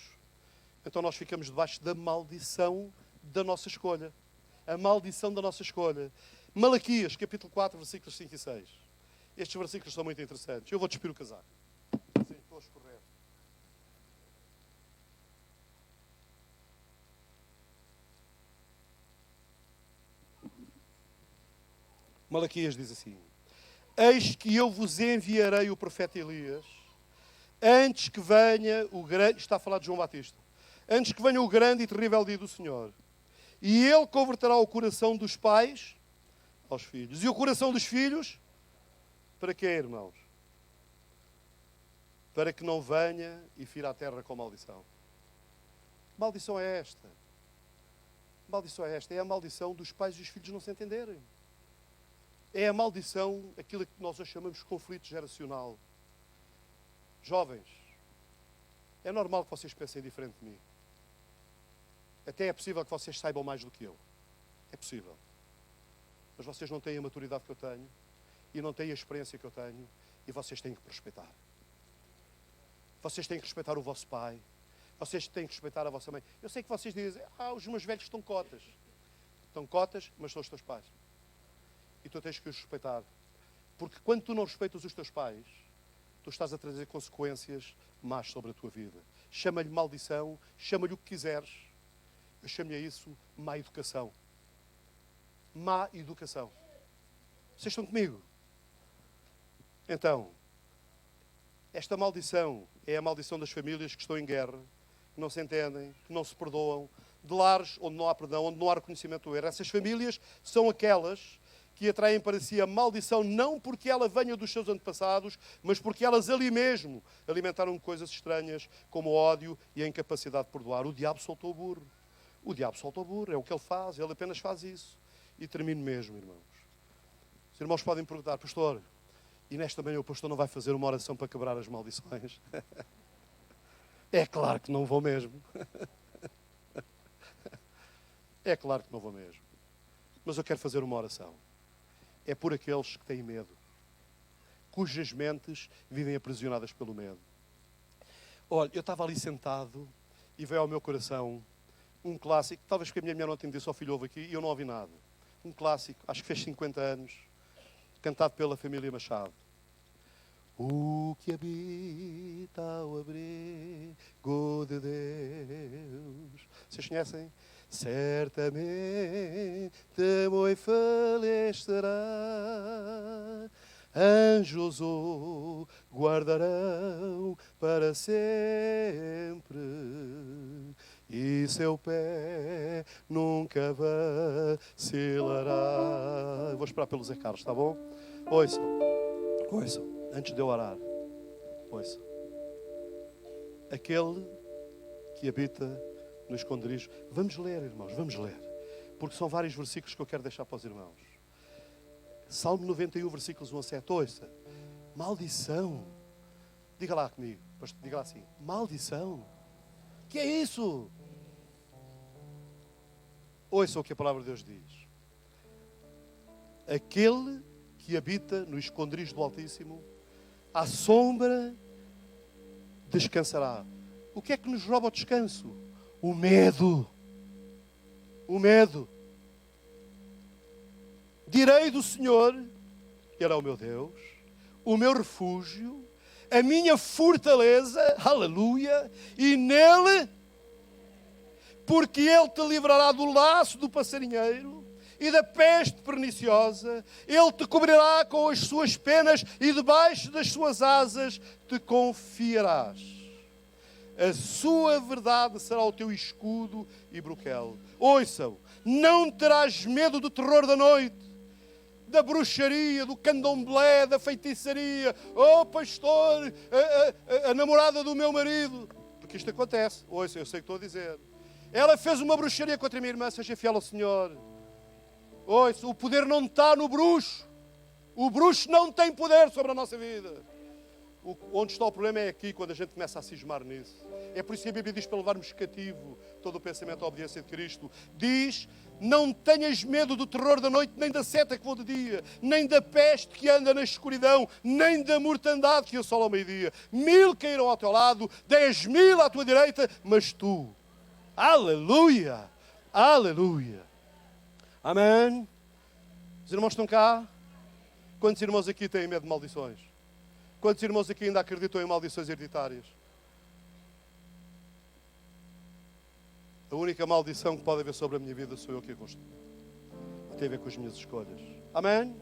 então nós ficamos debaixo da maldição da nossa escolha. A maldição da nossa escolha. Malaquias, capítulo 4, versículos 5 e 6. Estes versículos são muito interessantes. Eu vou despir o casaco. Sim, estou a escorrer. Malaquias diz assim: eis que eu vos enviarei o profeta Elias, antes que venha o grande... Está a falar de João Batista. Antes que venha o grande e terrível dia do Senhor. E ele converterá o coração dos pais aos filhos. E o coração dos filhos, para quê, irmãos? Para que não venha e fira a terra com maldição. Maldição é esta. Maldição é esta. É a maldição dos pais e os filhos não se entenderem. É a maldição, aquilo que nós hoje chamamos de conflito geracional. Jovens, é normal que vocês pensem diferente de mim. Até é possível que vocês saibam mais do que eu. É possível. Mas vocês não têm a maturidade que eu tenho e não têm a experiência que eu tenho e vocês têm que respeitar. Vocês têm que respeitar o vosso pai. Vocês têm que respeitar a vossa mãe. Eu sei que vocês dizem, os meus velhos estão cotas. Estão cotas, mas são os teus pais. E tu tens que os respeitar. Porque quando tu não respeitas os teus pais, tu estás a trazer consequências más sobre a tua vida. Chama-lhe maldição, chama-lhe o que quiseres. Eu chamo-lhe a isso má educação. Má educação. Vocês estão comigo? Então, esta maldição é a maldição das famílias que estão em guerra, que não se entendem, que não se perdoam, de lares onde não há perdão, onde não há reconhecimento do erro. Essas famílias são aquelas que atraem para si a maldição não porque ela venha dos seus antepassados, mas porque elas ali mesmo alimentaram coisas estranhas, como o ódio e a incapacidade de perdoar. O diabo soltou o burro. O diabo solta o burro, é o que ele faz, ele apenas faz isso. E termino mesmo, irmãos. Os irmãos podem perguntar, pastor, e nesta manhã o pastor não vai fazer uma oração para quebrar as maldições? É claro que não vou mesmo. É claro que não vou mesmo. Mas eu quero fazer uma oração. É por aqueles que têm medo, cujas mentes vivem aprisionadas pelo medo. Olha, eu estava ali sentado e veio ao meu coração um clássico, talvez porque a minha mulher não tinha dito, ao filho ouve aqui, e eu não ouvi nada. Um clássico, acho que fez 50 anos, cantado pela família Machado. O que habita ao abrigo de Deus. Vocês conhecem? Certamente muito feliz estará. Anjos o guardarão para sempre. E seu pé nunca vacilará. Eu vou esperar pelo Zé Carlos, está bom? Ouçam, antes de eu orar. Ouçam. Aquele que habita no esconderijo. Vamos ler, irmãos, vamos ler. Porque são vários versículos que eu quero deixar para os irmãos. Salmo 91, versículos 1 a 7. Ouça. Maldição. Diga lá comigo. Diga lá assim. Maldição. Que é isso? Ouça o que a palavra de Deus diz. Aquele que habita no esconderijo do Altíssimo, à sombra descansará. O que é que nos rouba o descanso? O medo. O medo. Direi do Senhor, Ele é o meu Deus, o meu refúgio, a minha fortaleza, aleluia, e nele, porque Ele te livrará do laço do passarinheiro e da peste perniciosa, Ele te cobrirá com as suas penas e debaixo das suas asas te confiarás. A sua verdade será o teu escudo e broquel. Ouçam, não terás medo do terror da noite, da bruxaria, do candomblé, da feitiçaria. Oh, pastor, a namorada do meu marido. Porque isto acontece. Ouça, eu sei o que estou a dizer. Ela fez uma bruxaria contra a minha irmã, seja fiel ao Senhor. Ouça, o poder não está no bruxo. O bruxo não tem poder sobre a nossa vida. Onde está o problema é aqui, quando a gente começa a cismar nisso. É por isso que a Bíblia diz para levarmos cativo todo o pensamento à obediência de Cristo. Diz, não tenhas medo do terror da noite, nem da seta que voa de dia, nem da peste que anda na escuridão, nem da mortandade que assola ao meio-dia. 1000 cairão ao teu lado, 10.000 à tua direita, mas tu, aleluia, aleluia. Amém. Os irmãos estão cá? Quantos irmãos aqui têm medo de maldições? Quantos irmãos aqui ainda acreditam em maldições hereditárias? A única maldição que pode haver sobre a minha vida sou eu que a construo. Tem a ver com as minhas escolhas. Amém?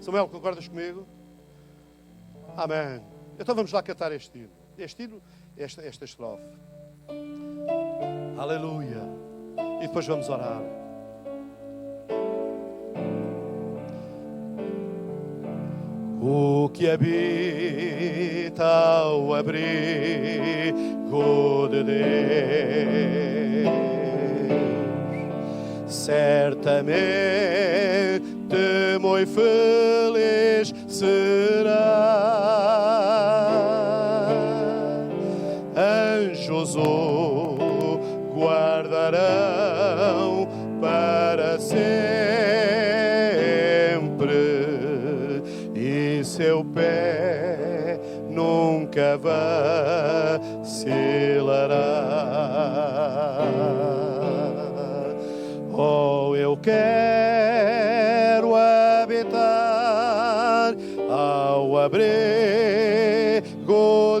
Samuel, concordas comigo? Amém. Então vamos lá cantar este hino. Este hino, esta estrofe. Aleluia. E depois vamos orar. O que habita ao abrigo de Deus, certamente muito feliz será. Anjos o guardarão para sempre, e seu pé nunca vacilará. Oh, eu quero habitar ao abrigo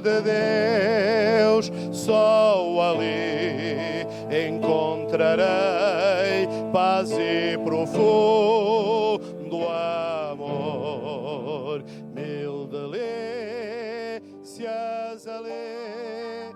de Deus, só ali encontrarei paz e profundo amor, mil delícias ali